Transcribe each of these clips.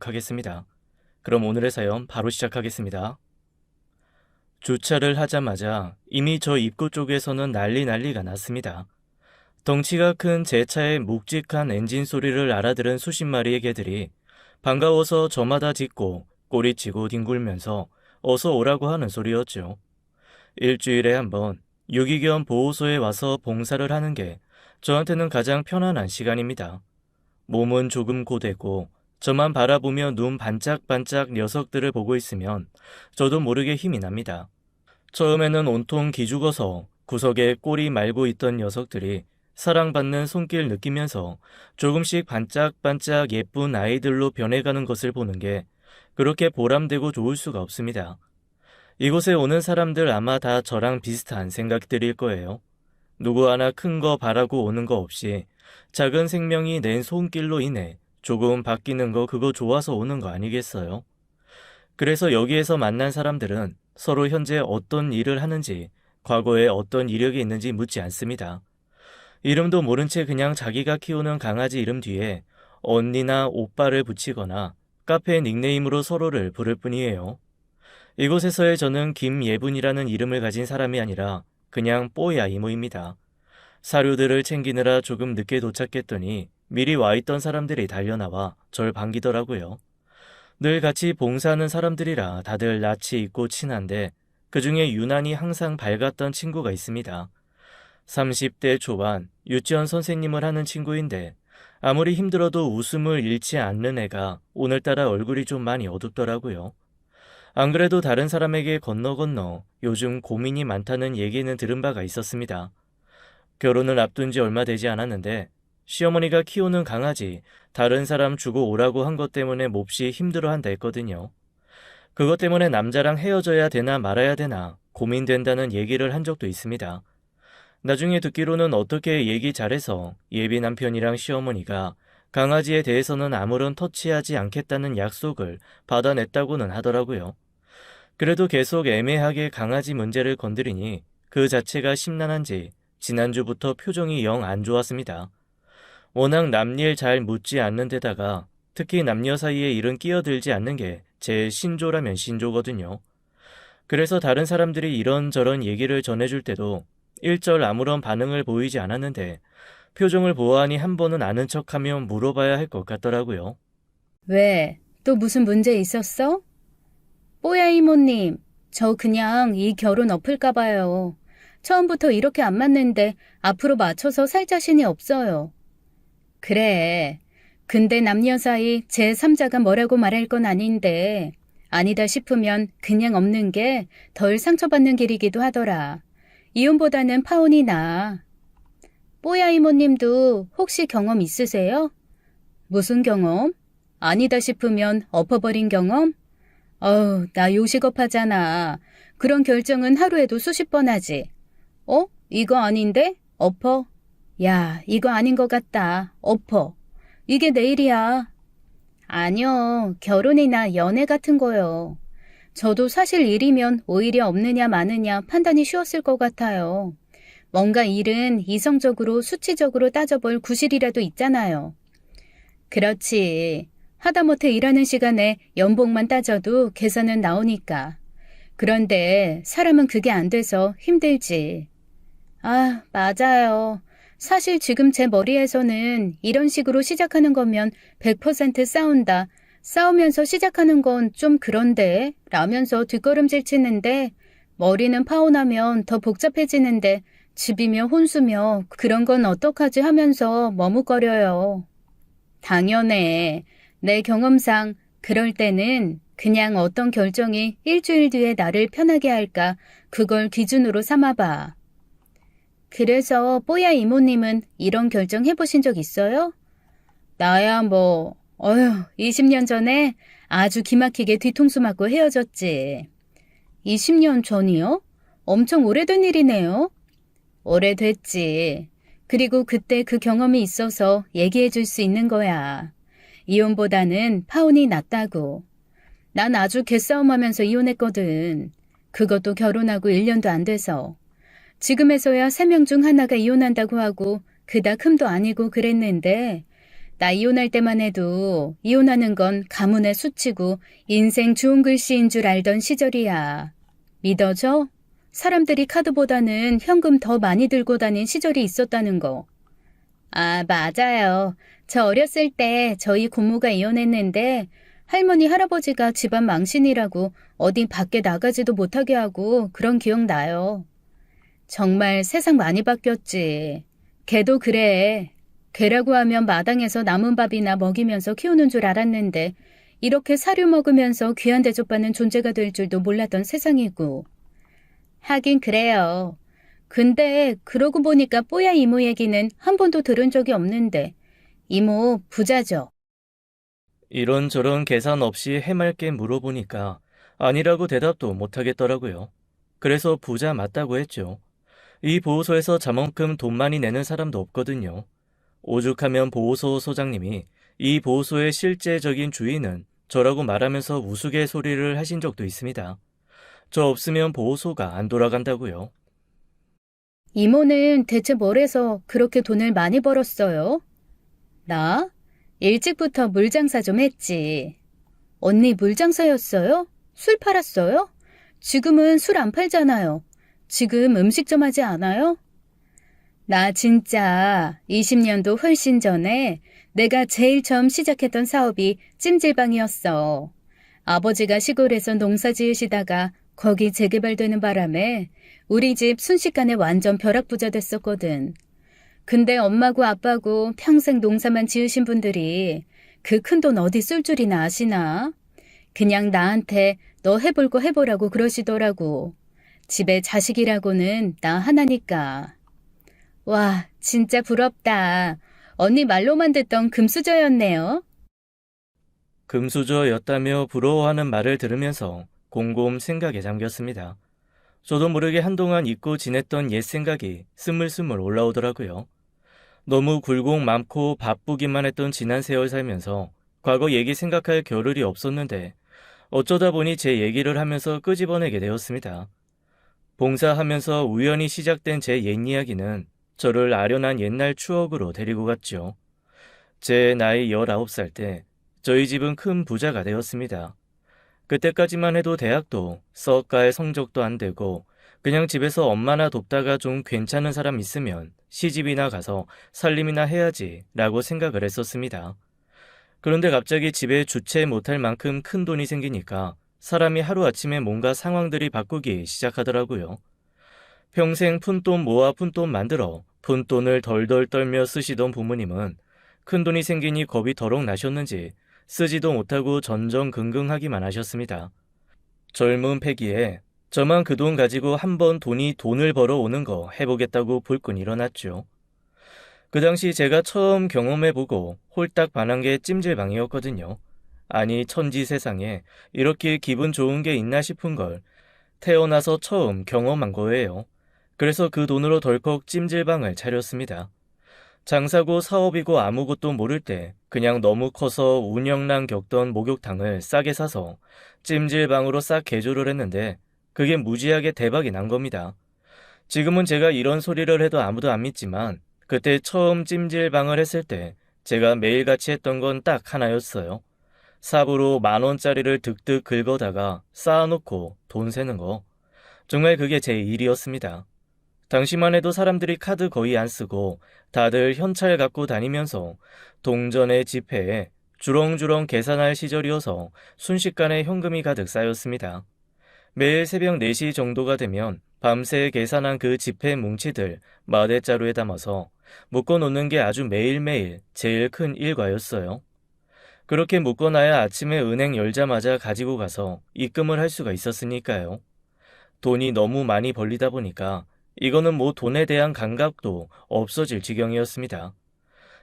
하겠습니다. 그럼 오늘의 사연 바로 시작하겠습니다. 주차를 하자마자 이미 저 입구 쪽에서는 난리가 났습니다. 덩치가 큰 제 차의 묵직한 엔진 소리를 알아들은 수십 마리의 개들이 반가워서 저마다 짖고 꼬리치고 뒹굴면서 어서 오라고 하는 소리였죠. 일주일에 한 번 유기견 보호소에 와서 봉사를 하는 게 저한테는 가장 편안한 시간입니다. 몸은 조금 고되고 저만 바라보며 눈 반짝반짝 녀석들을 보고 있으면 저도 모르게 힘이 납니다. 처음에는 온통 기죽어서 구석에 꼬리 말고 있던 녀석들이 사랑받는 손길 느끼면서 조금씩 반짝반짝 예쁜 아이들로 변해가는 것을 보는 게 그렇게 보람되고 좋을 수가 없습니다. 이곳에 오는 사람들 아마 다 저랑 비슷한 생각들일 거예요. 누구 하나 큰 거 바라고 오는 거 없이 작은 생명이 낸 손길로 인해 조금 바뀌는 거 그거 좋아서 오는 거 아니겠어요? 그래서 여기에서 만난 사람들은 서로 현재 어떤 일을 하는지, 과거에 어떤 이력이 있는지 묻지 않습니다. 이름도 모른 채 그냥 자기가 키우는 강아지 이름 뒤에 언니나 오빠를 붙이거나 카페 닉네임으로 서로를 부를 뿐이에요. 이곳에서의 저는 김예분이라는 이름을 가진 사람이 아니라 그냥 뽀야 이모입니다. 사료들을 챙기느라 조금 늦게 도착했더니 미리 와 있던 사람들이 달려나와 절 반기더라고요. 늘 같이 봉사하는 사람들이라 다들 낯이 있고 친한데 그중에 유난히 항상 밝았던 친구가 있습니다. 30대 초반 유치원 선생님을 하는 친구인데 아무리 힘들어도 웃음을 잃지 않는 애가 오늘따라 얼굴이 좀 많이 어둡더라고요. 안 그래도 다른 사람에게 건너 요즘 고민이 많다는 얘기는 들은 바가 있었습니다. 결혼을 앞둔 지 얼마 되지 않았는데 시어머니가 키우는 강아지 다른 사람 주고 오라고 한 것 때문에 몹시 힘들어한다 했거든요. 그것 때문에 남자랑 헤어져야 되나 말아야 되나 고민된다는 얘기를 한 적도 있습니다. 나중에 듣기로는 어떻게 얘기 잘해서 예비 남편이랑 시어머니가 강아지에 대해서는 아무런 터치하지 않겠다는 약속을 받아냈다고는 하더라고요. 그래도 계속 애매하게 강아지 문제를 건드리니 그 자체가 심란한지 지난주부터 표정이 영 안 좋았습니다. 워낙 남일 잘 묻지 않는 데다가 특히 남녀 사이에 일은 끼어들지 않는 게 제 신조라면 신조거든요. 그래서 다른 사람들이 이런저런 얘기를 전해줄 때도 일절 아무런 반응을 보이지 않았는데 표정을 보아하니 한 번은 아는 척하며 물어봐야 할 것 같더라고요. 왜? 또 무슨 문제 있었어? 뽀야 이모님, 저 그냥 이 결혼 엎을까 봐요. 처음부터 이렇게 안 맞는데 앞으로 맞춰서 살 자신이 없어요. 그래. 근데 남녀 사이 제3자가 뭐라고 말할 건 아닌데 아니다 싶으면 그냥 없는 게 덜 상처받는 길이기도 하더라. 이혼보다는 파혼이 나아. 뽀야 이모님도 혹시 경험 있으세요? 무슨 경험? 아니다 싶으면 엎어버린 경험? 나 요식업하잖아. 그런 결정은 하루에도 수십 번 하지. 이거 아닌데? 엎어? 야, 이거 아닌 것 같다. 엎어. 이게 내일이야. 아니요, 결혼이나 연애 같은 거요. 저도 사실 일이면 오히려 없느냐 마느냐 판단이 쉬웠을 것 같아요. 뭔가 일은 이성적으로 수치적으로 따져볼 구실이라도 있잖아요. 그렇지. 하다못해 일하는 시간에 연봉만 따져도 계산은 나오니까. 그런데 사람은 그게 안 돼서 힘들지. 아, 맞아요. 사실 지금 제 머리에서는 이런 식으로 시작하는 거면 100% 싸운다. 싸우면서 시작하는 건 좀 그런데 라면서 뒷걸음질 치는데 머리는 파혼하면 더 복잡해지는데 집이며 혼수며 그런 건 어떡하지 하면서 머뭇거려요. 당연해. 내 경험상 그럴 때는 그냥 어떤 결정이 일주일 뒤에 나를 편하게 할까 그걸 기준으로 삼아봐. 그래서 뽀야 이모님은 이런 결정 해보신 적 있어요? 나야 20년 전에 아주 기막히게 뒤통수 맞고 헤어졌지. 20년 전이요? 엄청 오래된 일이네요. 오래됐지. 그리고 그때 그 경험이 있어서 얘기해 줄 수 있는 거야. 이혼보다는 파혼이 낫다고. 난 아주 개싸움하면서 이혼했거든. 그것도 결혼하고 1년도 안 돼서. 지금에서야 3명 중 하나가 이혼한다고 하고 그닥 흠도 아니고 그랬는데 나 이혼할 때만 해도 이혼하는 건 가문의 수치고 인생 좋은 글씨인 줄 알던 시절이야. 믿어져? 사람들이 카드보다는 현금 더 많이 들고 다닌 시절이 있었다는 거. 아, 맞아요. 저 어렸을 때 저희 고모가 이혼했는데 할머니, 할아버지가 집안 망신이라고 어디 밖에 나가지도 못하게 하고 그런 기억 나요. 정말 세상 많이 바뀌었지. 걔도 그래. 걔라고 하면 마당에서 남은 밥이나 먹이면서 키우는 줄 알았는데 이렇게 사료 먹으면서 귀한 대접받는 존재가 될 줄도 몰랐던 세상이고. 하긴 그래요. 근데 그러고 보니까 뽀야 이모 얘기는 한 번도 들은 적이 없는데 이모 부자죠? 이런저런 계산 없이 해맑게 물어보니까 아니라고 대답도 못하겠더라고요. 그래서 부자 맞다고 했죠. 이 보호소에서 저만큼 돈 많이 내는 사람도 없거든요. 오죽하면 보호소 소장님이 이 보호소의 실제적인 주인은 저라고 말하면서 우스갯소리를 하신 적도 있습니다. 저 없으면 보호소가 안 돌아간다고요. 이모는 대체 뭘 해서 그렇게 돈을 많이 벌었어요? 나? 일찍부터 물장사 좀 했지. 언니 물장사였어요? 술 팔았어요? 지금은 술 안 팔잖아요. 지금 음식점 하지 않아요? 나 진짜 20년도 훨씬 전에 내가 제일 처음 시작했던 사업이 찜질방이었어. 아버지가 시골에서 농사 지으시다가 거기 재개발되는 바람에 우리 집 순식간에 완전 벼락부자 됐었거든. 근데 엄마고 아빠고 평생 농사만 지으신 분들이 그 큰 돈 어디 쓸 줄이나 아시나? 그냥 나한테 너 해볼 거 해보라고 그러시더라고. 집에 자식이라고는 나 하나니까. 와, 진짜 부럽다. 언니 말로만 듣던 금수저였네요. 금수저였다며 부러워하는 말을 들으면서 곰곰 생각에 잠겼습니다. 저도 모르게 한동안 잊고 지냈던 옛 생각이 스물스물 올라오더라고요. 너무 굴곡 많고 바쁘기만 했던 지난 세월 살면서 과거 얘기 생각할 겨를이 없었는데 어쩌다 보니 제 얘기를 하면서 끄집어내게 되었습니다. 봉사하면서 우연히 시작된 제 옛 이야기는 저를 아련한 옛날 추억으로 데리고 갔죠. 제 나이 19살 때 저희 집은 큰 부자가 되었습니다. 그때까지만 해도 대학도 썩 갈 성적도 안 되고 그냥 집에서 엄마나 돕다가 좀 괜찮은 사람 있으면 시집이나 가서 살림이나 해야지 라고 생각을 했었습니다. 그런데 갑자기 집에 주체 못할 만큼 큰 돈이 생기니까 사람이 하루아침에 뭔가 상황들이 바꾸기 시작하더라고요. 평생 푼돈 모아 푼돈 만들어 푼돈을 덜덜 떨며 쓰시던 부모님은 큰돈이 생기니 겁이 더럭 나셨는지 쓰지도 못하고 전전긍긍하기만 하셨습니다. 젊은 패기에 저만 그 돈 가지고 한번 돈을 벌어오는 거 해보겠다고 불끈 일어났죠. 그 당시 제가 처음 경험해보고 홀딱 반한 게 찜질방이었거든요. 아니 천지 세상에 이렇게 기분 좋은 게 있나 싶은 걸 태어나서 처음 경험한 거예요. 그래서 그 돈으로 덜컥 찜질방을 차렸습니다. 장사고 사업이고 아무것도 모를 때 그냥 너무 커서 운영난 겪던 목욕탕을 싸게 사서 찜질방으로 싹 개조를 했는데 그게 무지하게 대박이 난 겁니다. 지금은 제가 이런 소리를 해도 아무도 안 믿지만 그때 처음 찜질방을 했을 때 제가 매일같이 했던 건 딱 하나였어요. 삽으로 10,000원짜리를 득득 긁어다가 쌓아놓고 돈 세는 거. 정말 그게 제 일이었습니다. 당시만 해도 사람들이 카드 거의 안 쓰고 다들 현찰 갖고 다니면서 동전의 지폐에 주렁주렁 계산할 시절이어서 순식간에 현금이 가득 쌓였습니다. 매일 새벽 4시 정도가 되면 밤새 계산한 그 지폐 뭉치들 마대자루에 담아서 묶어놓는 게 아주 매일매일 제일 큰 일과였어요. 그렇게 묶어놔야 아침에 은행 열자마자 가지고 가서 입금을 할 수가 있었으니까요. 돈이 너무 많이 벌리다 보니까 이거는 뭐 돈에 대한 감각도 없어질 지경이었습니다.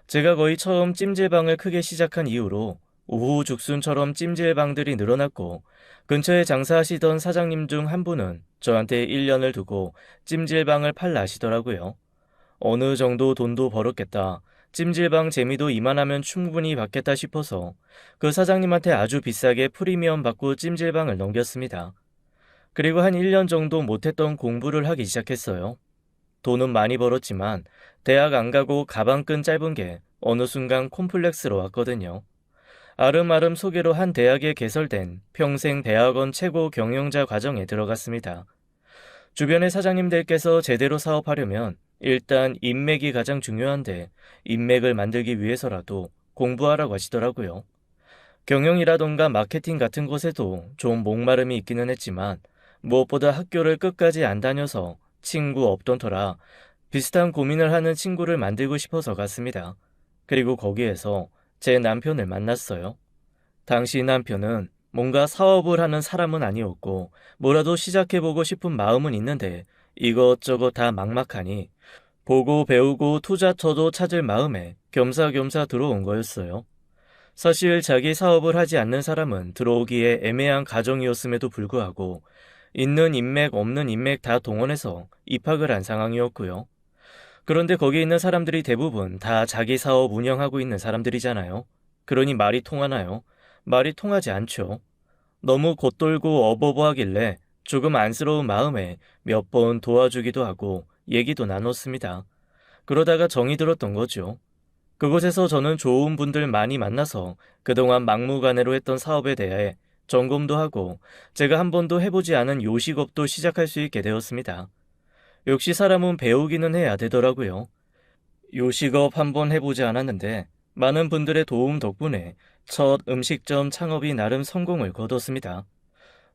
제가 거의 처음 찜질방을 크게 시작한 이후로 우후죽순처럼 찜질방들이 늘어났고 근처에 장사하시던 사장님 중 한 분은 저한테 1년을 두고 찜질방을 팔라 하시더라고요. 어느 정도 돈도 벌었겠다. 찜질방 재미도 이만하면 충분히 받겠다 싶어서 그 사장님한테 아주 비싸게 프리미엄 받고 찜질방을 넘겼습니다. 그리고 한 1년 정도 못했던 공부를 하기 시작했어요. 돈은 많이 벌었지만 대학 안 가고 가방끈 짧은 게 어느 순간 콤플렉스로 왔거든요. 아름아름 소개로 한 대학에 개설된 평생 대학원 최고 경영자 과정에 들어갔습니다. 주변의 사장님들께서 제대로 사업하려면 일단 인맥이 가장 중요한데 인맥을 만들기 위해서라도 공부하라고 하시더라고요. 경영이라던가 마케팅 같은 곳에도 좀 목마름이 있기는 했지만 무엇보다 학교를 끝까지 안 다녀서 친구 없던 터라 비슷한 고민을 하는 친구를 만들고 싶어서 갔습니다. 그리고 거기에서 제 남편을 만났어요. 당시 남편은 뭔가 사업을 하는 사람은 아니었고 뭐라도 시작해보고 싶은 마음은 있는데 이것저것 다 막막하니 보고 배우고 투자처도 찾을 마음에 겸사겸사 들어온 거였어요. 사실 자기 사업을 하지 않는 사람은 들어오기에 애매한 가정이었음에도 불구하고 있는 인맥 없는 인맥 다 동원해서 입학을 한 상황이었고요. 그런데 거기 있는 사람들이 대부분 다 자기 사업 운영하고 있는 사람들이잖아요. 그러니 말이 통하나요? 말이 통하지 않죠. 너무 겉돌고 어버버하길래 조금 안쓰러운 마음에 몇 번 도와주기도 하고 얘기도 나눴습니다. 그러다가 정이 들었던 거죠. 그곳에서 저는 좋은 분들 많이 만나서 그동안 막무가내로 했던 사업에 대해 점검도 하고 제가 한 번도 해보지 않은 요식업도 시작할 수 있게 되었습니다. 역시 사람은 배우기는 해야 되더라고요. 요식업 한번 해보지 않았는데 많은 분들의 도움 덕분에 첫 음식점 창업이 나름 성공을 거뒀습니다.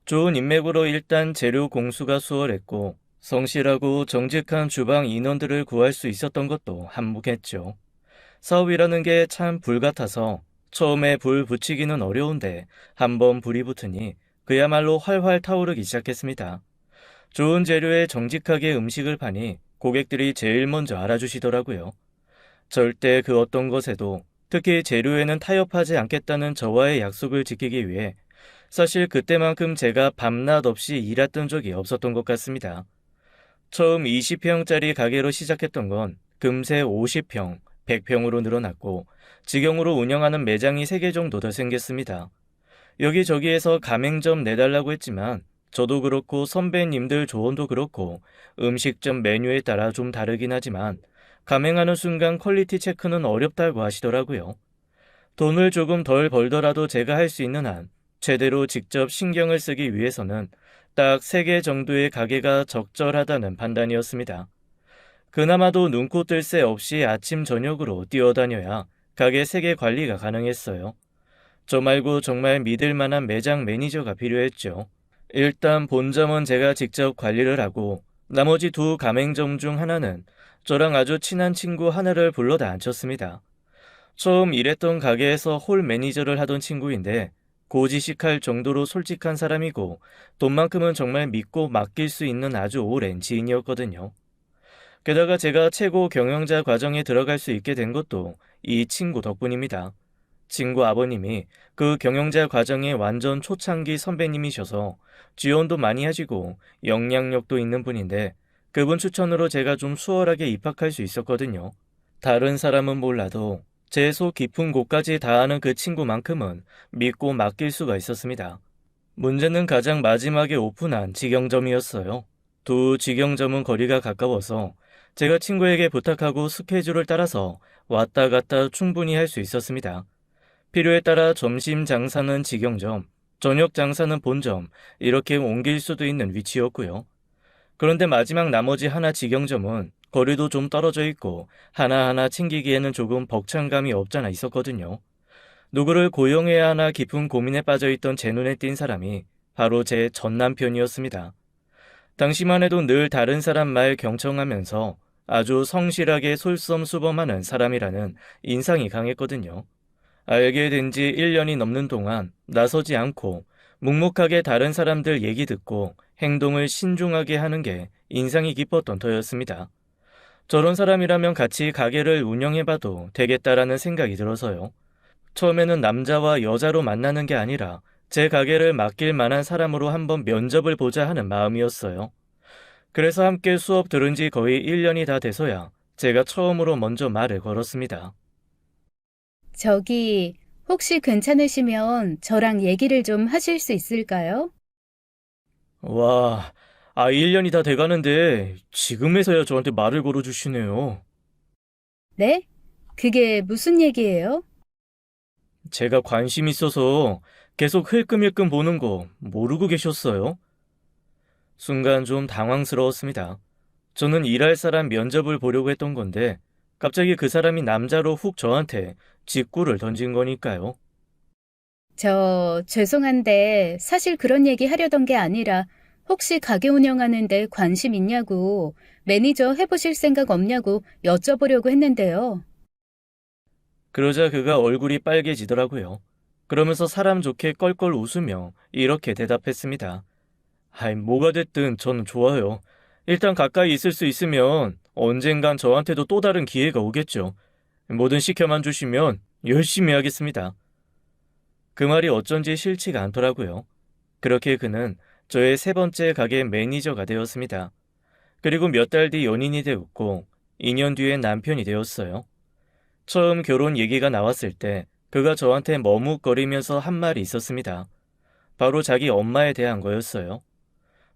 좋은 인맥으로 일단 재료 공수가 수월했고 성실하고 정직한 주방 인원들을 구할 수 있었던 것도 한몫했죠. 사업이라는 게 참 불 같아서 처음에 불 붙이기는 어려운데 한번 불이 붙으니 그야말로 활활 타오르기 시작했습니다. 좋은 재료에 정직하게 음식을 파니 고객들이 제일 먼저 알아주시더라고요. 절대 그 어떤 것에도 특히 재료에는 타협하지 않겠다는 저와의 약속을 지키기 위해 사실 그때만큼 제가 밤낮 없이 일했던 적이 없었던 것 같습니다. 처음 20평짜리 가게로 시작했던 건 금세 50평, 100평으로 늘어났고 직영으로 운영하는 매장이 3개 정도 더 생겼습니다. 여기저기에서 가맹점 내달라고 했지만 저도 그렇고 선배님들 조언도 그렇고 음식점 메뉴에 따라 좀 다르긴 하지만 가맹하는 순간 퀄리티 체크는 어렵다고 하시더라고요. 돈을 조금 덜 벌더라도 제가 할 수 있는 한 제대로 직접 신경을 쓰기 위해서는 딱 3개 정도의 가게가 적절하다는 판단이었습니다. 그나마도 눈코 뜰 새 없이 아침 저녁으로 뛰어다녀야 가게 3개 관리가 가능했어요. 저 말고 정말 믿을 만한 매장 매니저가 필요했죠. 일단 본점은 제가 직접 관리를 하고 나머지 2 가맹점 중 하나는 저랑 아주 친한 친구 하나를 불러다 앉혔습니다. 처음 일했던 가게에서 홀 매니저를 하던 친구인데 고지식할 정도로 솔직한 사람이고 돈만큼은 정말 믿고 맡길 수 있는 아주 오랜 지인이었거든요. 게다가 제가 최고 경영자 과정에 들어갈 수 있게 된 것도 이 친구 덕분입니다. 친구 아버님이 그 경영자 과정의 완전 초창기 선배님이셔서 지원도 많이 하시고 영향력도 있는 분인데 그분 추천으로 제가 좀 수월하게 입학할 수 있었거든요. 다른 사람은 몰라도 제 속 깊은 곳까지 닿아는 그 친구만큼은 믿고 맡길 수가 있었습니다. 문제는 가장 마지막에 오픈한 직영점이었어요. 2 직영점은 거리가 가까워서 제가 친구에게 부탁하고 스케줄을 따라서 왔다 갔다 충분히 할 수 있었습니다. 필요에 따라 점심 장사는 직영점, 저녁 장사는 본점, 이렇게 옮길 수도 있는 위치였고요. 그런데 마지막 나머지 하나 직영점은 거리도 좀 떨어져 있고 하나하나 챙기기에는 조금 벅찬 감이 없잖아 있었거든요. 누구를 고용해야 하나 깊은 고민에 빠져있던 제 눈에 띈 사람이 바로 제 전 남편이었습니다. 당시만 해도 늘 다른 사람 말 경청하면서 아주 성실하게 솔선수범하는 사람이라는 인상이 강했거든요. 알게 된 지 1년이 넘는 동안 나서지 않고 묵묵하게 다른 사람들 얘기 듣고 행동을 신중하게 하는 게 인상이 깊었던 터였습니다. 저런 사람이라면 같이 가게를 운영해봐도 되겠다라는 생각이 들어서요. 처음에는 남자와 여자로 만나는 게 아니라 제 가게를 맡길 만한 사람으로 한번 면접을 보자 하는 마음이었어요. 그래서 함께 수업 들은 지 거의 1년이 다 돼서야 제가 처음으로 먼저 말을 걸었습니다. 저기, 혹시 괜찮으시면 저랑 얘기를 좀 하실 수 있을까요? 와, 1년이 다 돼가는데 지금에서야 저한테 말을 걸어주시네요. 네? 그게 무슨 얘기예요? 제가 관심 있어서 계속 흘끔흘끔 보는 거 모르고 계셨어요? 순간 좀 당황스러웠습니다. 저는 일할 사람 면접을 보려고 했던 건데 갑자기 그 사람이 남자로 훅 저한테 직구를 던진 거니까요. 죄송한데 사실 그런 얘기 하려던 게 아니라 혹시 가게 운영하는데 관심 있냐고 매니저 해보실 생각 없냐고 여쭤보려고 했는데요. 그러자 그가 얼굴이 빨개지더라고요. 그러면서 사람 좋게 껄껄 웃으며 이렇게 대답했습니다. 아이, 뭐가 됐든 저는 좋아요. 일단 가까이 있을 수 있으면 언젠간 저한테도 또 다른 기회가 오겠죠. 뭐든 시켜만 주시면 열심히 하겠습니다. 그 말이 어쩐지 싫지가 않더라고요. 그렇게 그는 저의 세 번째 가게 매니저가 되었습니다. 그리고 몇 달 뒤 연인이 되었고 2년 뒤엔 남편이 되었어요. 처음 결혼 얘기가 나왔을 때 그가 저한테 머뭇거리면서 한 말이 있었습니다. 바로 자기 엄마에 대한 거였어요.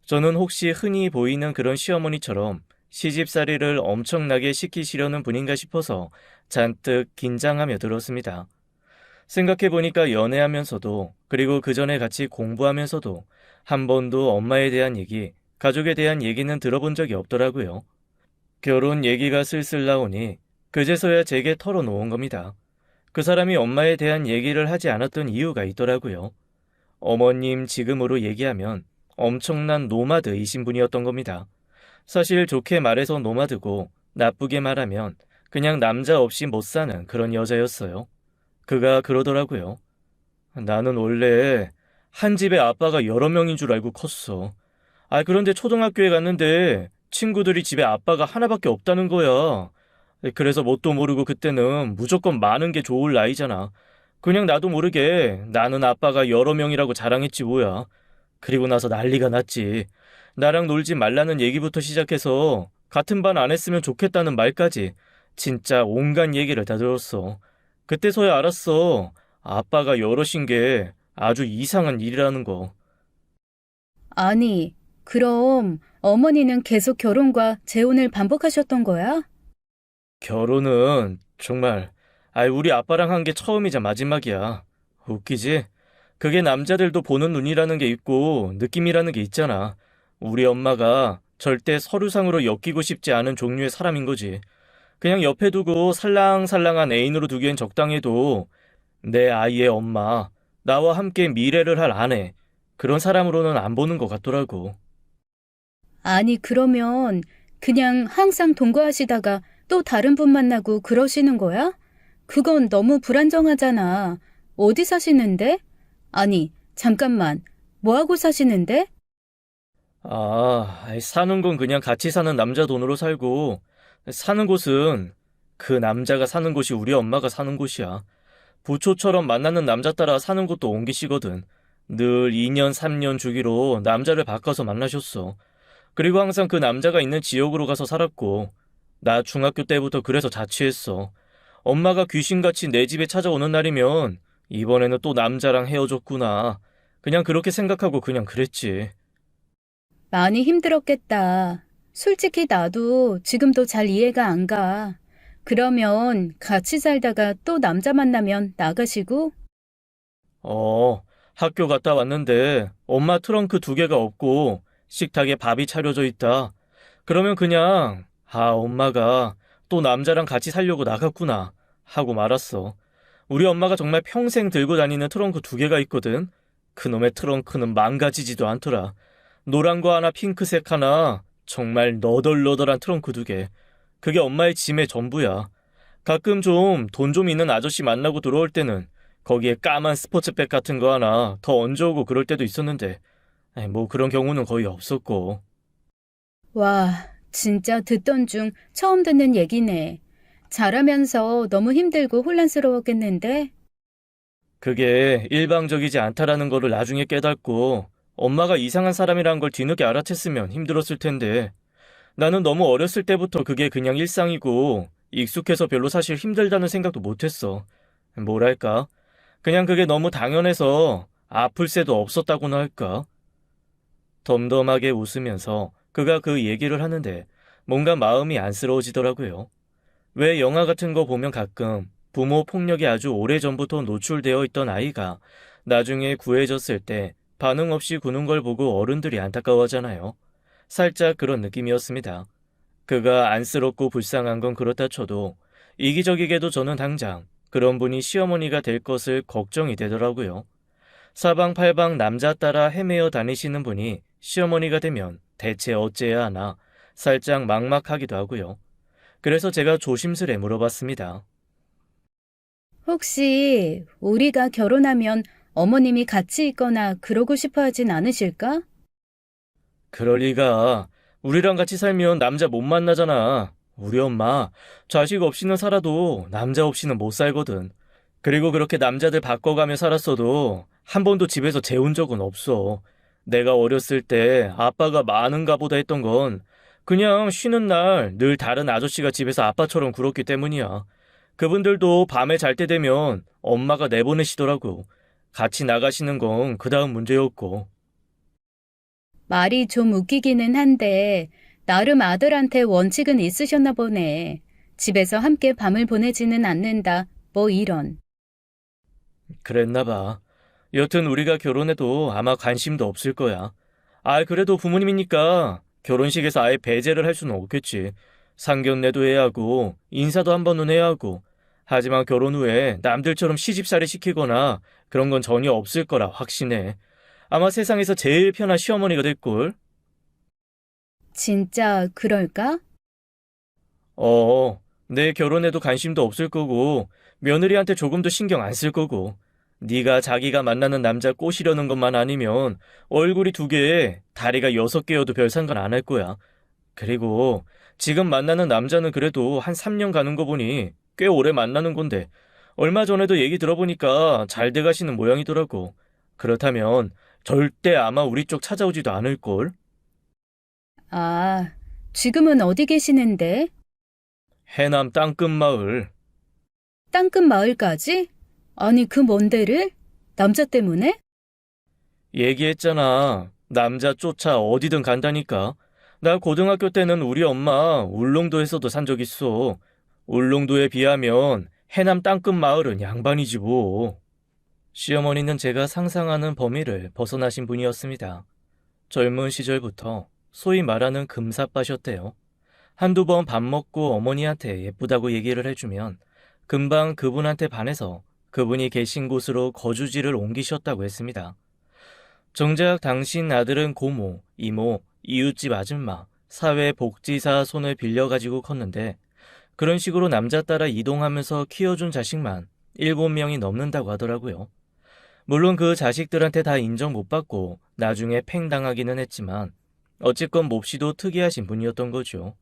저는 혹시 흔히 보이는 그런 시어머니처럼 시집살이를 엄청나게 시키시려는 분인가 싶어서 잔뜩 긴장하며 들었습니다. 생각해보니까 연애하면서도 그리고 그 전에 같이 공부하면서도 한 번도 엄마에 대한 얘기, 가족에 대한 얘기는 들어본 적이 없더라고요. 결혼 얘기가 슬슬 나오니 그제서야 제게 털어놓은 겁니다. 그 사람이 엄마에 대한 얘기를 하지 않았던 이유가 있더라고요. 어머님 지금으로 얘기하면 엄청난 노마드이신 분이었던 겁니다. 사실 좋게 말해서 노마드고 나쁘게 말하면 그냥 남자 없이 못 사는 그런 여자였어요. 그가 그러더라고요. 나는 원래 한 집에 아빠가 여러 명인 줄 알고 컸어. 그런데 초등학교에 갔는데 친구들이 집에 아빠가 하나밖에 없다는 거야. 그래서 뭣도 모르고 그때는 무조건 많은 게 좋을 나이잖아. 그냥 나도 모르게 나는 아빠가 여러 명이라고 자랑했지 뭐야. 그리고 나서 난리가 났지. 나랑 놀지 말라는 얘기부터 시작해서 같은 반 안 했으면 좋겠다는 말까지 진짜 온갖 얘기를 다 들었어. 그때서야 알았어. 아빠가 여럿인 게 아주 이상한 일이라는 거. 아니, 그럼 어머니는 계속 결혼과 재혼을 반복하셨던 거야? 결혼은 정말 우리 아빠랑 한 게 처음이자 마지막이야. 웃기지? 그게 남자들도 보는 눈이라는 게 있고 느낌이라는 게 있잖아. 우리 엄마가 절대 서류상으로 엮이고 싶지 않은 종류의 사람인 거지. 그냥 옆에 두고 살랑살랑한 애인으로 두기엔 적당해도 내 아이의 엄마, 나와 함께 미래를 할 아내, 그런 사람으로는 안 보는 것 같더라고. 아니, 그러면 그냥 항상 동거하시다가 또 다른 분 만나고 그러시는 거야? 그건 너무 불안정하잖아. 어디 사시는데? 아니, 잠깐만. 뭐 하고 사시는데? 사는 건 그냥 같이 사는 남자 돈으로 살고, 사는 곳은 그 남자가 사는 곳이 우리 엄마가 사는 곳이야. 부초처럼 만나는 남자 따라 사는 곳도 옮기시거든. 늘 2년, 3년 주기로 남자를 바꿔서 만나셨어. 그리고 항상 그 남자가 있는 지역으로 가서 살았고, 나 중학교 때부터 그래서 자취했어. 엄마가 귀신같이 내 집에 찾아오는 날이면, 이번에는 또 남자랑 헤어졌구나. 그냥 그렇게 생각하고 그냥 그랬지. 많이 힘들었겠다. 솔직히 나도 지금도 잘 이해가 안 가. 그러면 같이 살다가 또 남자 만나면 나가시고? 학교 갔다 왔는데 엄마 트렁크 2개가 없고 식탁에 밥이 차려져 있다. 그러면 그냥, 엄마가 또 남자랑 같이 살려고 나갔구나 하고 말았어. 우리 엄마가 정말 평생 들고 다니는 트렁크 2개가 있거든. 그놈의 트렁크는 망가지지도 않더라. 노란 거 하나, 핑크색 하나, 정말 너덜너덜한 트렁크 2개. 그게 엄마의 짐의 전부야. 가끔 좀 돈 좀 있는 아저씨 만나고 들어올 때는 거기에 까만 스포츠백 같은 거 하나 더 얹어오고 그럴 때도 있었는데, 뭐 그런 경우는 거의 없었고. 와, 진짜 듣던 중 처음 듣는 얘기네. 잘하면서 너무 힘들고 혼란스러웠겠는데? 그게 일방적이지 않다라는 거를 나중에 깨닫고 엄마가 이상한 사람이라는 걸 뒤늦게 알아챘으면 힘들었을 텐데, 나는 너무 어렸을 때부터 그게 그냥 일상이고 익숙해서 별로 사실 힘들다는 생각도 못했어. 뭐랄까? 그냥 그게 너무 당연해서 아플 새도 없었다고나 할까? 덤덤하게 웃으면서 그가 그 얘기를 하는데 뭔가 마음이 안쓰러워지더라고요. 왜 영화 같은 거 보면 가끔 부모 폭력이 아주 오래전부터 노출되어 있던 아이가 나중에 구해졌을 때 반응 없이 구는 걸 보고 어른들이 안타까워하잖아요. 살짝 그런 느낌이었습니다. 그가 안쓰럽고 불쌍한 건 그렇다 쳐도 이기적이게도 저는 당장 그런 분이 시어머니가 될 것을 걱정이 되더라고요. 사방팔방 남자 따라 헤매어 다니시는 분이 시어머니가 되면 대체 어째야 하나 살짝 막막하기도 하고요. 그래서 제가 조심스레 물어봤습니다. 혹시 우리가 결혼하면 어머님이 같이 있거나 그러고 싶어 하진 않으실까? 그럴 리가. 우리랑 같이 살면 남자 못 만나잖아. 우리 엄마 자식 없이는 살아도 남자 없이는 못 살거든. 그리고 그렇게 남자들 바꿔가며 살았어도 한 번도 집에서 재운 적은 없어. 내가 어렸을 때 아빠가 많은가 보다 했던 건 그냥 쉬는 날 늘 다른 아저씨가 집에서 아빠처럼 굴었기 때문이야. 그분들도 밤에 잘 때 되면 엄마가 내보내시더라고. 같이 나가시는 건 그 다음 문제였고. 말이 좀 웃기기는 한데, 나름 아들한테 원칙은 있으셨나 보네. 집에서 함께 밤을 보내지는 않는다. 뭐 이런. 그랬나 봐. 여튼 우리가 결혼해도 아마 관심도 없을 거야. 그래도 부모님이니까 결혼식에서 아예 배제를 할 수는 없겠지. 상견례도 해야 하고 인사도 한 번은 해야 하고. 하지만 결혼 후에 남들처럼 시집살이 시키거나 그런 건 전혀 없을 거라 확신해. 아마 세상에서 제일 편한 시어머니가 될걸? 진짜 그럴까? 내 결혼에도 관심도 없을 거고 며느리한테 조금도 신경 안 쓸 거고 네가 자기가 만나는 남자 꼬시려는 것만 아니면 얼굴이 2개, 다리가 6개여도 별 상관 안 할 거야. 그리고 지금 만나는 남자는 그래도 한 3년 가는 거 보니 꽤 오래 만나는 건데 얼마 전에도 얘기 들어보니까 잘 돼가시는 모양이더라고. 그렇다면 절대 아마 우리 쪽 찾아오지도 않을걸? 아, 지금은 어디 계시는데? 해남 땅끝 마을. 땅끝 마을까지? 아니, 그 먼 데를? 남자 때문에? 얘기했잖아. 남자 쫓아 어디든 간다니까. 나 고등학교 때는 우리 엄마 울릉도에서도 산 적 있어. 울릉도에 비하면 해남 땅끝 마을은 양반이지 뭐. 시어머니는 제가 상상하는 범위를 벗어나신 분이었습니다. 젊은 시절부터 소위 말하는 금사빠셨대요. 한두 번 밥 먹고 어머니한테 예쁘다고 얘기를 해주면 금방 그분한테 반해서 그분이 계신 곳으로 거주지를 옮기셨다고 했습니다. 정작 당신 아들은 고모, 이모, 이웃집 아줌마, 사회복지사 손을 빌려가지고 컸는데 그런 식으로 남자 따라 이동하면서 키워준 자식만 7명이 넘는다고 하더라고요. 물론 그 자식들한테 다 인정 못 받고 나중에 팽당하기는 했지만 어쨌건 몹시도 특이하신 분이었던 거죠.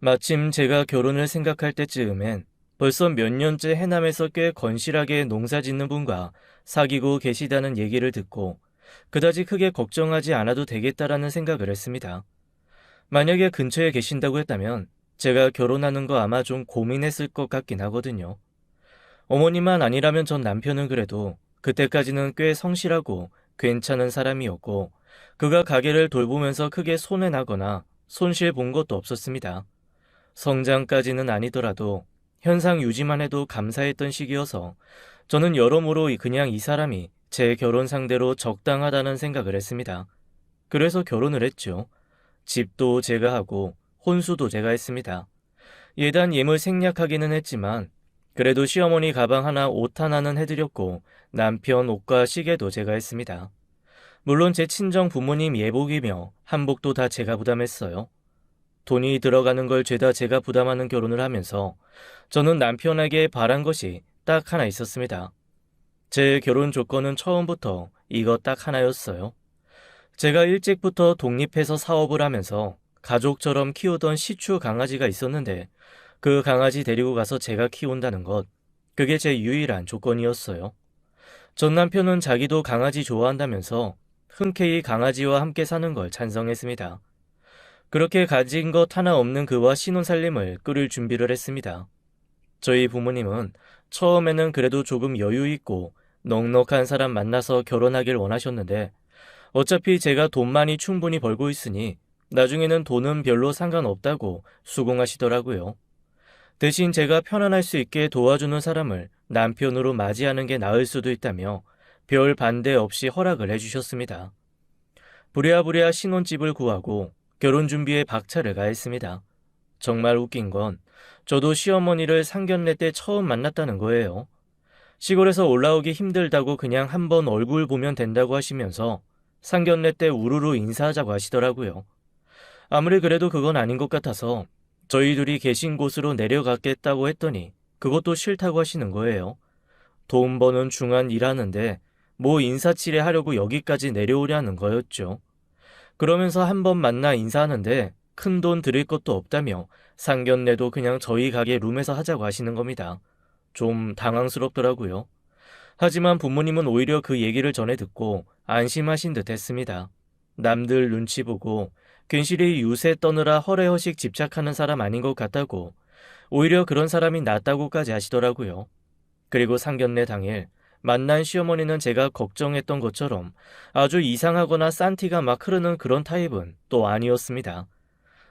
마침 제가 결혼을 생각할 때쯤엔 벌써 몇 년째 해남에서 꽤 건실하게 농사 짓는 분과 사귀고 계시다는 얘기를 듣고 그다지 크게 걱정하지 않아도 되겠다라는 생각을 했습니다. 만약에 근처에 계신다고 했다면 제가 결혼하는 거 아마 좀 고민했을 것 같긴 하거든요. 어머니만 아니라면 전 남편은 그래도 그때까지는 꽤 성실하고 괜찮은 사람이었고 그가 가게를 돌보면서 크게 손해나거나 손실 본 것도 없었습니다. 성장까지는 아니더라도 현상 유지만 해도 감사했던 시기여서 저는 여러모로 그냥 이 사람이 제 결혼 상대로 적당하다는 생각을 했습니다. 그래서 결혼을 했죠. 집도 제가 하고 혼수도 제가 했습니다. 예단 예물 생략하기는 했지만 그래도 시어머니 가방 하나 옷 하나는 해드렸고 남편 옷과 시계도 제가 했습니다. 물론 제 친정 부모님 예복이며 한복도 다 제가 부담했어요. 돈이 들어가는 걸 죄다 제가 부담하는 결혼을 하면서 저는 남편에게 바란 것이 딱 하나 있었습니다. 제 결혼 조건은 처음부터 이거 딱 하나였어요. 제가 일찍부터 독립해서 사업을 하면서 가족처럼 키우던 시추 강아지가 있었는데 그 강아지 데리고 가서 제가 키운다는 것, 그게 제 유일한 조건이었어요. 전 남편은 자기도 강아지 좋아한다면서 흔쾌히 강아지와 함께 사는 걸 찬성했습니다. 그렇게 가진 것 하나 없는 그와 신혼살림을 꾸릴 준비를 했습니다. 저희 부모님은 처음에는 그래도 조금 여유 있고 넉넉한 사람 만나서 결혼하길 원하셨는데 어차피 제가 돈 많이 충분히 벌고 있으니 나중에는 돈은 별로 상관없다고 수긍하시더라고요. 대신 제가 편안할 수 있게 도와주는 사람을 남편으로 맞이하는 게 나을 수도 있다며 별 반대 없이 허락을 해주셨습니다. 부랴부랴 신혼집을 구하고 결혼 준비에 박차를 가했습니다. 정말 웃긴 건 저도 시어머니를 상견례 때 처음 만났다는 거예요. 시골에서 올라오기 힘들다고 그냥 한번 얼굴 보면 된다고 하시면서 상견례 때 우르르 인사하자고 하시더라고요. 아무리 그래도 그건 아닌 것 같아서 저희 둘이 계신 곳으로 내려가겠다고 했더니 그것도 싫다고 하시는 거예요. 돈 버는 중한 일하는데 뭐 인사치레 하려고 여기까지 내려오려는 거였죠. 그러면서 한번 만나 인사하는데 큰 돈 드릴 것도 없다며 상견례도 그냥 저희 가게 룸에서 하자고 하시는 겁니다. 좀 당황스럽더라고요. 하지만 부모님은 오히려 그 얘기를 전해 듣고 안심하신 듯 했습니다. 남들 눈치 보고 괜시리 유세 떠느라 허례허식 집착하는 사람 아닌 것 같다고, 오히려 그런 사람이 낫다고까지 하시더라고요. 그리고 상견례 당일 만난 시어머니는 제가 걱정했던 것처럼 아주 이상하거나 싼 티가 막 흐르는 그런 타입은 또 아니었습니다.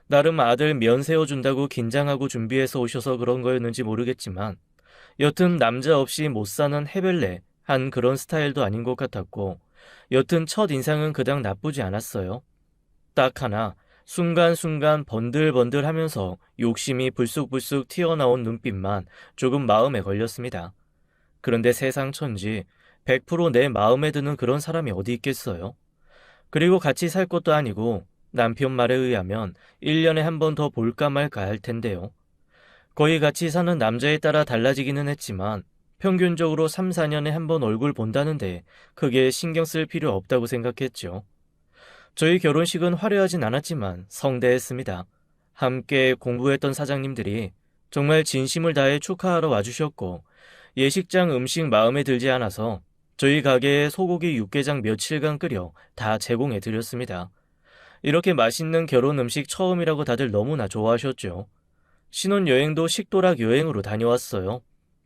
나름 아들 면 세워준다고 긴장하고 준비해서 오셔서 그런 거였는지 모르겠지만 여튼 남자 없이 못 사는 해벨레 한 그런 스타일도 아닌 것 같았고, 여튼 첫 인상은 그닥 나쁘지 않았어요. 딱 하나 순간순간 번들번들 하면서 욕심이 불쑥불쑥 튀어나온 눈빛만 조금 마음에 걸렸습니다. 그런데 세상 천지 100% 내 마음에 드는 그런 사람이 어디 있겠어요? 그리고 같이 살 것도 아니고 남편 말에 의하면 1년에 한 번 더 볼까 말까 할 텐데요. 거의 같이 사는 남자에 따라 달라지기는 했지만 평균적으로 3, 4년에 한 번 얼굴 본다는데 크게 신경 쓸 필요 없다고 생각했죠. 저희 결혼식은 화려하진 않았지만 성대했습니다. 함께 공부했던 사장님들이 정말 진심을 다해 축하하러 와주셨고, 예식장 음식 마음에 들지 않아서 저희 가게에 소고기 육개장 며칠간 끓여 다 제공해 드렸습니다. 이렇게 맛있는 결혼 음식 처음이라고 다들 너무나 좋아하셨죠. 신혼여행도 식도락 여행으로 다녀왔어요.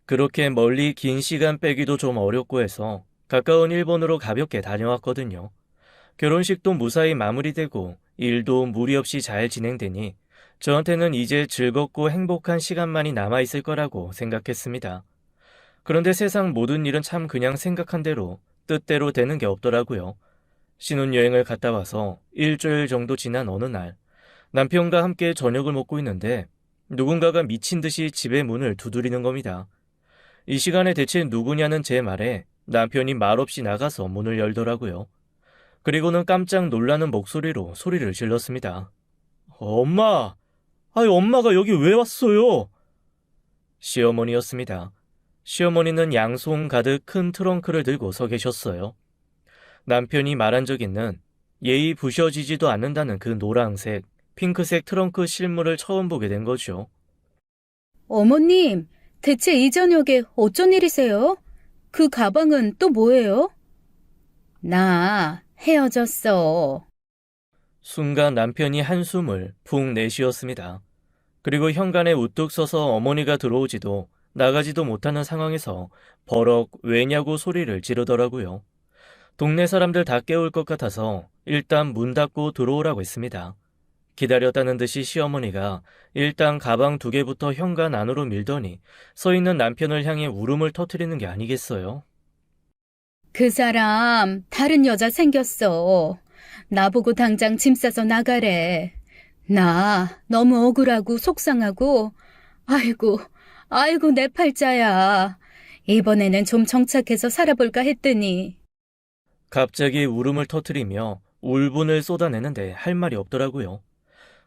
그렇게 멀리 긴 시간 빼기도 좀 어렵고 해서 가까운 일본으로 가볍게 다녀왔거든요. 결혼식도 무사히 마무리되고 일도 무리 없이 잘 진행되니 저한테는 이제 즐겁고 행복한 시간만이 남아있을 거라고 생각했습니다. 그런데 세상 모든 일은 참 그냥 생각한 대로 뜻대로 되는 게 없더라고요. 신혼여행을 갔다 와서 일주일 정도 지난 어느 날, 남편과 함께 저녁을 먹고 있는데 누군가가 미친 듯이 집의 문을 두드리는 겁니다. 이 시간에 대체 누구냐는 제 말에 남편이 말없이 나가서 문을 열더라고요. 그리고는 깜짝 놀라는 목소리로 소리를 질렀습니다. 엄마! 아이, 엄마가 여기 왜 왔어요? 시어머니였습니다. 시어머니는 양손 가득 큰 트렁크를 들고 서 계셨어요. 남편이 말한 적 있는 예의 부셔지지도 않는다는 그 노란색, 핑크색 트렁크 실물을 처음 보게 된 거죠. 어머님, 대체 이 저녁에 어쩐 일이세요? 그 가방은 또 뭐예요? 나 헤어졌어. 순간 남편이 한숨을 푹 내쉬었습니다. 그리고 현관에 우뚝 서서 어머니가 들어오지도 나가지도 못하는 상황에서 버럭 왜냐고 소리를 지르더라고요. 동네 사람들 다 깨울 것 같아서 일단 문 닫고 들어오라고 했습니다. 기다렸다는 듯이 시어머니가 일단 가방 2개부터 현관 안으로 밀더니 서 있는 남편을 향해 울음을 터뜨리는 게 아니겠어요? 그 사람 다른 여자 생겼어. 나보고 당장 짐 싸서 나가래. 나 너무 억울하고 속상하고, 아이고 내 팔자야. 이번에는 좀 정착해서 살아볼까 했더니. 갑자기 울음을 터뜨리며 울분을 쏟아내는데 할 말이 없더라고요.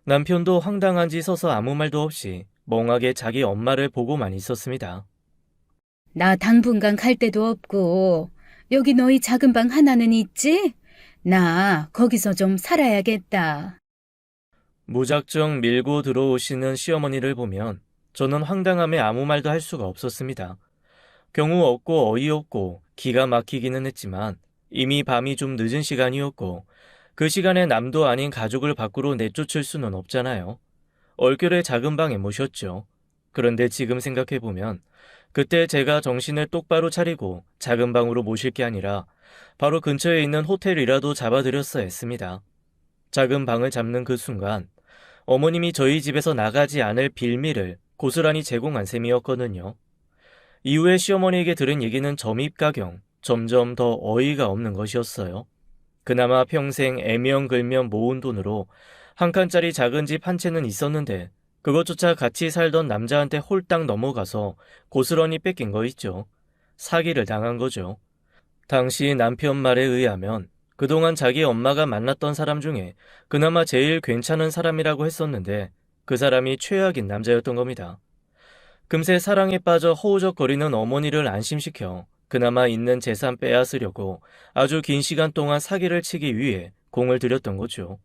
남편도 황당한지 서서 아무 말도 없이 멍하게 자기 엄마를 보고만 있었습니다. 나 당분간 갈 데도 없고, 여기 너희 작은 방 하나는 있지? 나 거기서 좀 살아야겠다. 무작정 밀고 들어오시는 시어머니를 보면 저는 황당함에 아무 말도 할 수가 없었습니다. 경우 없고 어이없고 기가 막히기는 했지만 이미 밤이 좀 늦은 시간이었고 그 시간에 남도 아닌 가족을 밖으로 내쫓을 수는 없잖아요. 얼결에 작은 방에 모셨죠. 그런데 지금 생각해보면 그때 제가 정신을 똑바로 차리고 작은 방으로 모실 게 아니라 바로 근처에 있는 호텔이라도 잡아드렸어야 했습니다. 작은 방을 잡는 그 순간 어머님이 저희 집에서 나가지 않을 빌미를 고스란히 제공한 셈이었거든요. 이후에 시어머니에게 들은 얘기는 점입가경, 점점 더 어이가 없는 것이었어요. 그나마 평생 애명글명 모은 돈으로 한 칸짜리 작은 집 한 채는 있었는데 그것조차 같이 살던 남자한테 홀딱 넘어가서 고스란히 뺏긴 거 있죠. 사기를 당한 거죠. 당시 남편 말에 의하면 그동안 자기 엄마가 만났던 사람 중에 그나마 제일 괜찮은 사람이라고 했었는데 그 사람이 최악인 남자였던 겁니다. 금세 사랑에 빠져 허우적거리는 어머니를 안심시켜 그나마 있는 재산 빼앗으려고 아주 긴 시간 동안 사기를 치기 위해 공을 들였던 거죠.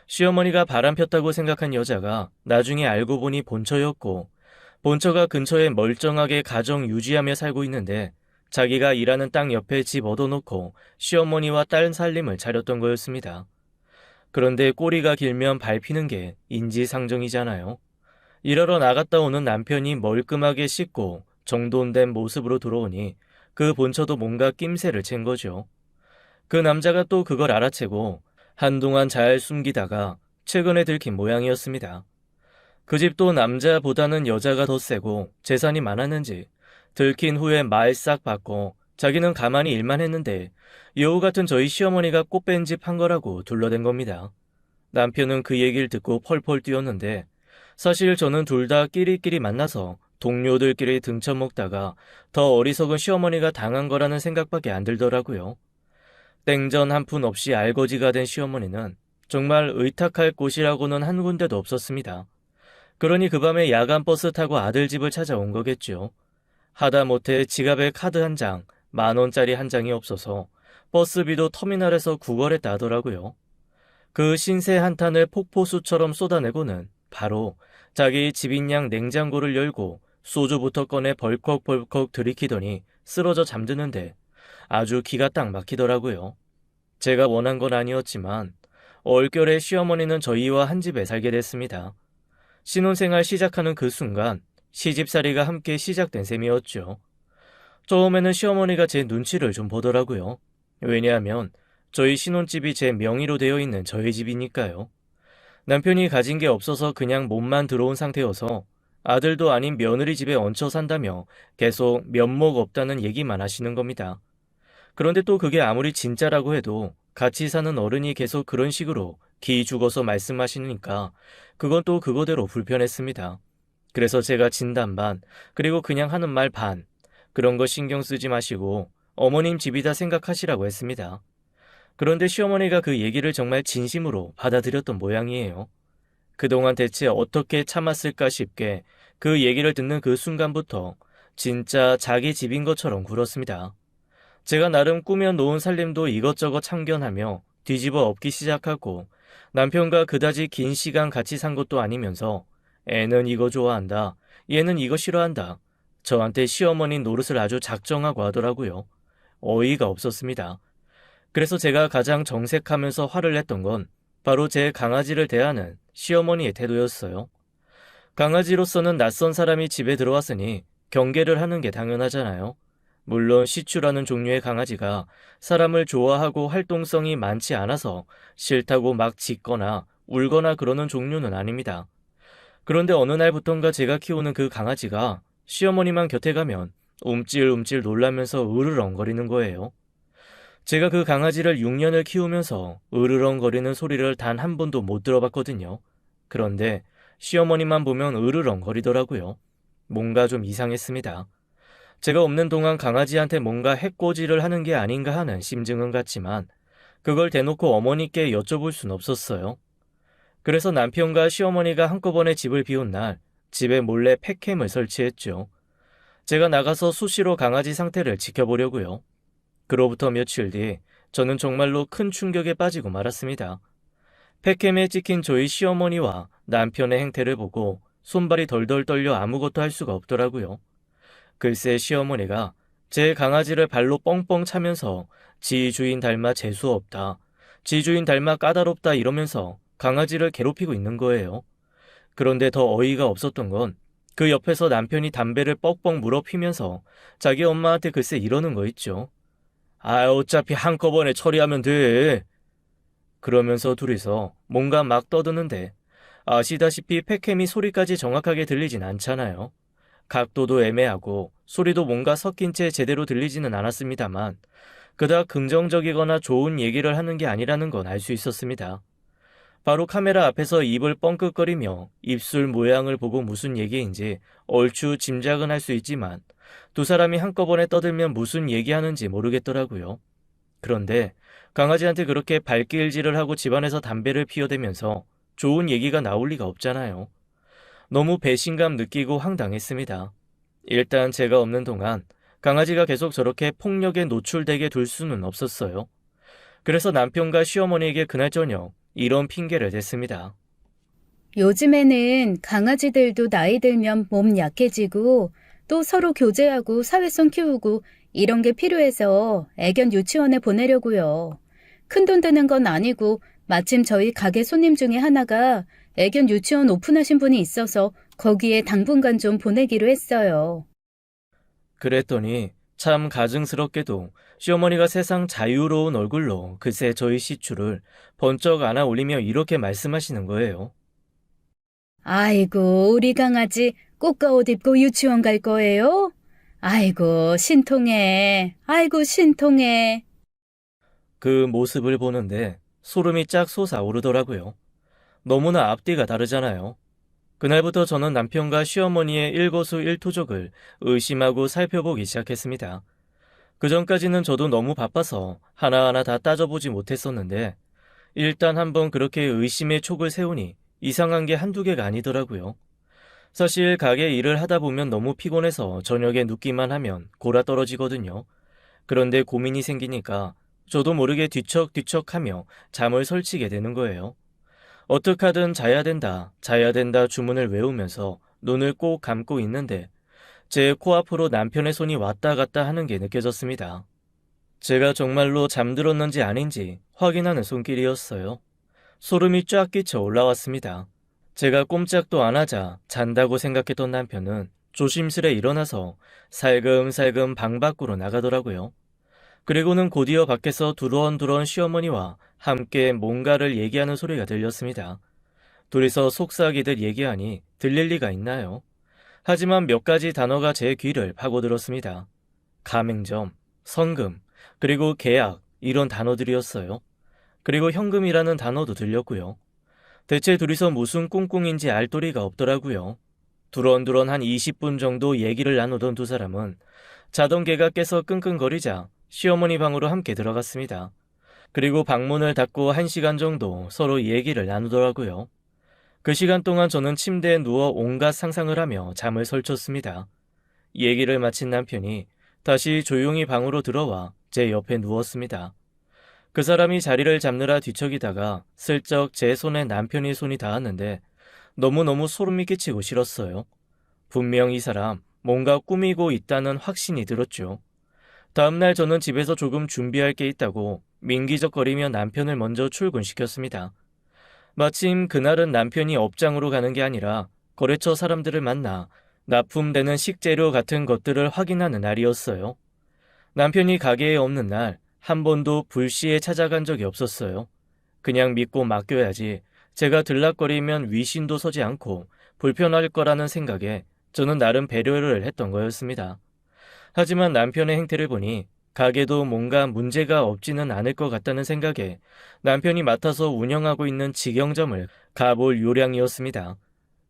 시어머니가 바람폈다고 생각한 여자가 나중에 알고 보니 본처였고, 본처가 근처에 멀쩡하게 가정 유지하며 살고 있는데 자기가 일하는 땅 옆에 집 얻어놓고 시어머니와 딸 살림을 차렸던 거였습니다. 그런데 꼬리가 길면 밟히는 게 인지상정이잖아요. 일하러 나갔다 오는 남편이 멀끔하게 씻고 정돈된 모습으로 들어오니 그 본처도 뭔가 낌새를 챈 거죠. 그 남자가 또 그걸 알아채고 한동안 잘 숨기다가 최근에 들킨 모양이었습니다. 그 집도 남자보다는 여자가 더 세고 재산이 많았는지 들킨 후에 말 싹 바꿔 자기는 가만히 일만 했는데 여우 같은 저희 시어머니가 꽃뺀 집 한 거라고 둘러댄 겁니다. 남편은 그 얘기를 듣고 펄펄 뛰었는데 사실 저는 둘 다 끼리끼리 만나서 동료들끼리 등쳐먹다가 더 어리석은 시어머니가 당한 거라는 생각밖에 안 들더라고요. 땡전 한 푼 없이 알거지가 된 시어머니는 정말 의탁할 곳이라고는 한 군데도 없었습니다. 그러니 그 밤에 야간 버스 타고 아들 집을 찾아온 거겠죠. 하다못해 지갑에 카드 한 장, 10,000원짜리 한 장이 없어서 버스비도 터미널에서 구걸했다 하더라고요. 그 신세 한탄을 폭포수처럼 쏟아내고는 바로 자기 집인 양 냉장고를 열고 소주부터 꺼내 벌컥벌컥 들이키더니 쓰러져 잠드는데 아주 기가 딱 막히더라고요. 제가 원한 건 아니었지만 얼결에 시어머니는 저희와 한 집에 살게 됐습니다. 신혼생활 시작하는 그 순간 시집살이가 함께 시작된 셈이었죠. 처음에는 시어머니가 제 눈치를 좀 보더라고요. 왜냐하면 저희 신혼집이 제 명의로 되어 있는 저희 집이니까요. 남편이 가진 게 없어서 그냥 몸만 들어온 상태여서 아들도 아닌 며느리 집에 얹혀 산다며 계속 면목 없다는 얘기만 하시는 겁니다. 그런데 또 그게 아무리 진짜라고 해도 같이 사는 어른이 계속 그런 식으로 기 죽어서 말씀하시니까 그건 또 그거대로 불편했습니다. 그래서 제가 진담 반, 그리고 그냥 하는 말 반, 그런 거 신경 쓰지 마시고 어머님 집이다 생각하시라고 했습니다. 그런데 시어머니가 그 얘기를 정말 진심으로 받아들였던 모양이에요. 그동안 대체 어떻게 참았을까 싶게 그 얘기를 듣는 그 순간부터 진짜 자기 집인 것처럼 굴었습니다. 제가 나름 꾸며 놓은 살림도 이것저것 참견하며 뒤집어 엎기 시작하고 남편과 그다지 긴 시간 같이 산 것도 아니면서 애는 이거 좋아한다, 얘는 이거 싫어한다. 저한테 시어머니 노릇을 아주 작정하고 하더라고요. 어이가 없었습니다. 그래서 제가 가장 정색하면서 화를 냈던 건 바로 제 강아지를 대하는 시어머니의 태도였어요. 강아지로서는 낯선 사람이 집에 들어왔으니 경계를 하는 게 당연하잖아요. 물론 시추라는 종류의 강아지가 사람을 좋아하고 활동성이 많지 않아서 싫다고 막 짖거나 울거나 그러는 종류는 아닙니다. 그런데 어느 날부턴가 제가 키우는 그 강아지가 시어머니만 곁에 가면 움찔움찔 놀라면서 으르렁거리는 거예요. 제가 그 강아지를 6년을 키우면서 으르렁거리는 소리를 단 한 번도 못 들어봤거든요. 그런데 시어머니만 보면 으르렁거리더라고요. 뭔가 좀 이상했습니다. 제가 없는 동안 강아지한테 뭔가 해코지를 하는 게 아닌가 하는 심증은 같지만 그걸 대놓고 어머니께 여쭤볼 순 없었어요. 그래서 남편과 시어머니가 한꺼번에 집을 비운 날 집에 몰래 팩캠을 설치했죠. 제가 나가서 수시로 강아지 상태를 지켜보려고요. 그로부터 며칠 뒤 저는 정말로 큰 충격에 빠지고 말았습니다. 팩캠에 찍힌 저희 시어머니와 남편의 행태를 보고 손발이 덜덜 떨려 아무것도 할 수가 없더라고요. 글쎄 시어머니가 제 강아지를 발로 뻥뻥 차면서 지 주인 닮아 재수없다, 지 주인 닮아 까다롭다 이러면서 강아지를 괴롭히고 있는 거예요. 그런데 더 어이가 없었던 건 그 옆에서 남편이 담배를 뻑뻑 물어 피면서 자기 엄마한테 글쎄 이러는 거 있죠. 아, 어차피 한꺼번에 처리하면 돼. 그러면서 둘이서 뭔가 막 떠드는데 아시다시피 팩캠이 소리까지 정확하게 들리진 않잖아요. 각도도 애매하고 소리도 뭔가 섞인 채 제대로 들리지는 않았습니다만 그닥 긍정적이거나 좋은 얘기를 하는 게 아니라는 건 알 수 있었습니다. 바로 카메라 앞에서 입을 뻥끗거리며 입술 모양을 보고 무슨 얘기인지 얼추 짐작은 할 수 있지만 두 사람이 한꺼번에 떠들면 무슨 얘기하는지 모르겠더라고요. 그런데 강아지한테 그렇게 발길질을 하고 집안에서 담배를 피워대면서 좋은 얘기가 나올 리가 없잖아요. 너무 배신감 느끼고 황당했습니다. 일단 제가 없는 동안 강아지가 계속 저렇게 폭력에 노출되게 둘 수는 없었어요. 그래서 남편과 시어머니에게 그날 저녁 이런 핑계를 댔습니다. 요즘에는 강아지들도 나이 들면 몸 약해지고 또 서로 교제하고 사회성 키우고 이런 게 필요해서 애견 유치원에 보내려고요. 큰돈 드는 건 아니고 마침 저희 가게 손님 중에 하나가 애견 유치원 오픈하신 분이 있어서 거기에 당분간 좀 보내기로 했어요. 그랬더니 참 가증스럽게도 시어머니가 세상 자유로운 얼굴로 그새 저희 시추를 번쩍 안아 올리며 이렇게 말씀하시는 거예요. 아이고, 우리 강아지 꽃가 옷 입고 유치원 갈 거예요? 아이고, 신통해. 아이고, 신통해. 그 모습을 보는데 소름이 쫙 솟아오르더라고요. 너무나 앞뒤가 다르잖아요. 그날부터 저는 남편과 시어머니의 일거수일투족을 의심하고 살펴보기 시작했습니다. 그전까지는 저도 너무 바빠서 하나하나 다 따져보지 못했었는데 일단 한번 그렇게 의심의 촉을 세우니 이상한 게 한두 개가 아니더라고요. 사실 가게 일을 하다 보면 너무 피곤해서 저녁에 눕기만 하면 골아떨어지거든요. 그런데 고민이 생기니까 저도 모르게 뒤척뒤척하며 잠을 설치게 되는 거예요. 어떡하든 자야 된다 주문을 외우면서 눈을 꼭 감고 있는데 제 코앞으로 남편의 손이 왔다 갔다 하는 게 느껴졌습니다. 제가 정말로 잠들었는지 아닌지 확인하는 손길이었어요. 소름이 쫙 끼쳐 올라왔습니다. 제가 꼼짝도 안 하자 잔다고 생각했던 남편은 조심스레 일어나서 살금살금 방 밖으로 나가더라고요. 그리고는 곧이어 밖에서 두런두런 시어머니와 함께 뭔가를 얘기하는 소리가 들렸습니다. 둘이서 속삭이듯 얘기하니 들릴 리가 있나요? 하지만 몇 가지 단어가 제 귀를 파고들었습니다. 가맹점, 성금, 그리고 계약 이런 단어들이었어요. 그리고 현금이라는 단어도 들렸고요. 대체 둘이서 무슨 꿍꿍인지 알 도리가 없더라고요. 두런두런 한 20분 정도 얘기를 나누던 두 사람은 자던 개가 깨서 끙끙거리자 시어머니 방으로 함께 들어갔습니다. 그리고 방문을 닫고 1시간 정도 서로 얘기를 나누더라고요. 그 시간 동안 저는 침대에 누워 온갖 상상을 하며 잠을 설쳤습니다. 얘기를 마친 남편이 다시 조용히 방으로 들어와 제 옆에 누웠습니다. 그 사람이 자리를 잡느라 뒤척이다가 슬쩍 제 손에 남편의 손이 닿았는데 너무너무 소름이 끼치고 싫었어요. 분명 이 사람 뭔가 꾸미고 있다는 확신이 들었죠. 다음날 저는 집에서 조금 준비할 게 있다고 민기적거리며 남편을 먼저 출근시켰습니다. 마침 그날은 남편이 업장으로 가는 게 아니라 거래처 사람들을 만나 납품되는 식재료 같은 것들을 확인하는 날이었어요. 남편이 가게에 없는 날 한 번도 불시에 찾아간 적이 없었어요. 그냥 믿고 맡겨야지 제가 들락거리면 위신도 서지 않고 불편할 거라는 생각에 저는 나름 배려를 했던 거였습니다. 하지만 남편의 행태를 보니 가게도 뭔가 문제가 없지는 않을 것 같다는 생각에 남편이 맡아서 운영하고 있는 직영점을 가볼 요량이었습니다.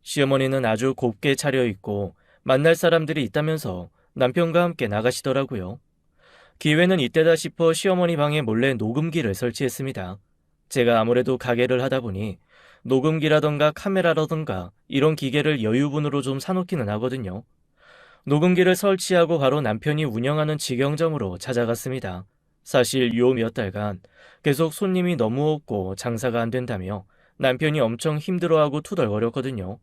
시어머니는 아주 곱게 차려입고 만날 사람들이 있다면서 남편과 함께 나가시더라고요. 기회는 이때다 싶어 시어머니 방에 몰래 녹음기를 설치했습니다. 제가 아무래도 가게를 하다 보니 녹음기라던가 카메라라던가 이런 기계를 여유분으로 좀 사놓기는 하거든요. 녹음기를 설치하고 바로 남편이 운영하는 직영점으로 찾아갔습니다. 사실 요 몇 달간 계속 손님이 너무 없고 장사가 안 된다며 남편이 엄청 힘들어하고 투덜거렸거든요.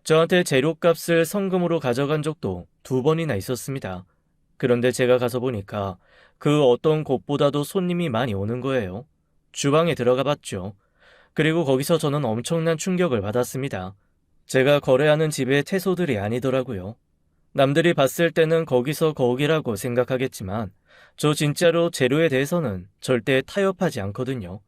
저한테 재료값을 성금으로 가져간 적도 2번이나 있었습니다. 그런데 제가 가서 보니까 그 어떤 곳보다도 손님이 많이 오는 거예요. 주방에 들어가 봤죠. 그리고 거기서 저는 엄청난 충격을 받았습니다. 제가 거래하는 집의 채소들이 아니더라고요. 남들이 봤을 때는 거기서 거기라고 생각하겠지만 저 진짜로 재료에 대해서는 절대 타협하지 않거든요.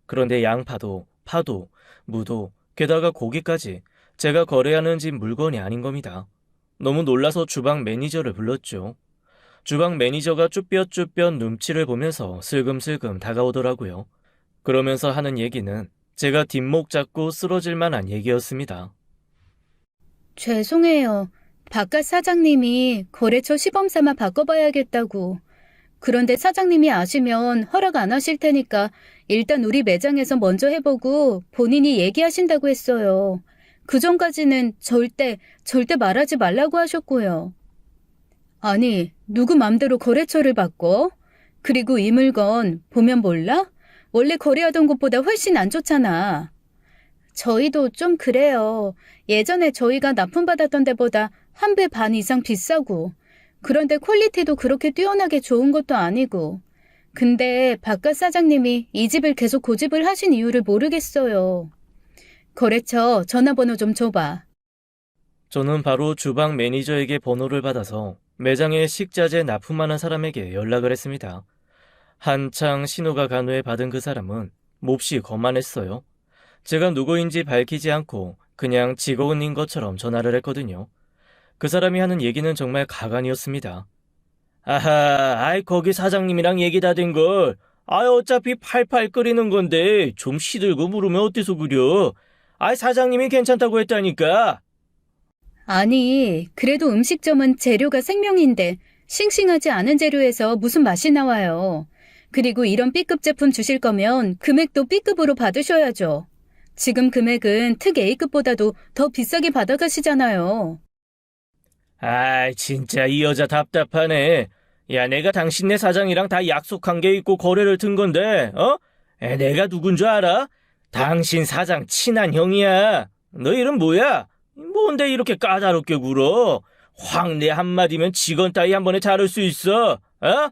그런데 양파도, 파도, 무도, 게다가 고기까지 제가 거래하는 집 물건이 아닌 겁니다. 너무 놀라서 주방 매니저를 불렀죠. 주방 매니저가 쭈뼛쭈뼛 눈치를 보면서 슬금슬금 다가오더라고요. 그러면서 하는 얘기는 제가 뒷목 잡고 쓰러질 만한 얘기였습니다. 죄송해요. 바깥 사장님이 거래처 시범 삼아 바꿔봐야겠다고. 그런데 사장님이 아시면 허락 안 하실 테니까 일단 우리 매장에서 먼저 해보고 본인이 얘기하신다고 했어요. 그 전까지는 절대 말하지 말라고 하셨고요. 아니, 누구 맘대로 거래처를 바꿔? 그리고 이 물건 보면 몰라? 원래 거래하던 곳보다 훨씬 안 좋잖아. 저희도 좀 그래요. 예전에 저희가 납품받았던 데보다 1배 반 이상 비싸고, 그런데 퀄리티도 그렇게 뛰어나게 좋은 것도 아니고. 근데 바깥 사장님이 이 집을 계속 고집을 하신 이유를 모르겠어요. 거래처 전화번호 좀 줘봐. 저는 바로 주방 매니저에게 번호를 받아서 매장에 식자재 납품하는 사람에게 연락을 했습니다. 한창 신호가 간 후에 받은 그 사람은 몹시 거만했어요. 제가 누구인지 밝히지 않고 그냥 직원인 것처럼 전화를 했거든요. 그 사람이 하는 얘기는 정말 가관이었습니다. 아하, 아이 거기 사장님이랑 얘기 다 된 걸. 아이 어차피 팔팔 끓이는 건데 좀 시들고 물으면 어때서 그려. 아이 사장님이 괜찮다고 했다니까. 아니, 그래도 음식점은 재료가 생명인데 싱싱하지 않은 재료에서 무슨 맛이 나와요. 그리고 이런 B급 제품 주실 거면 금액도 B급으로 받으셔야죠. 지금 금액은 특 A급보다도 더 비싸게 받아가시잖아요. 아이 진짜 이 여자 답답하네. 야 내가 당신네 사장이랑 다 약속한 게 있고 거래를 든 건데 어? 내가 누군 줄 알아? 당신 사장 친한 형이야. 너 이름 뭐야? 뭔데 이렇게 까다롭게 굴어? 확 내 한마디면 직원 따위 한 번에 자를 수 있어. 어?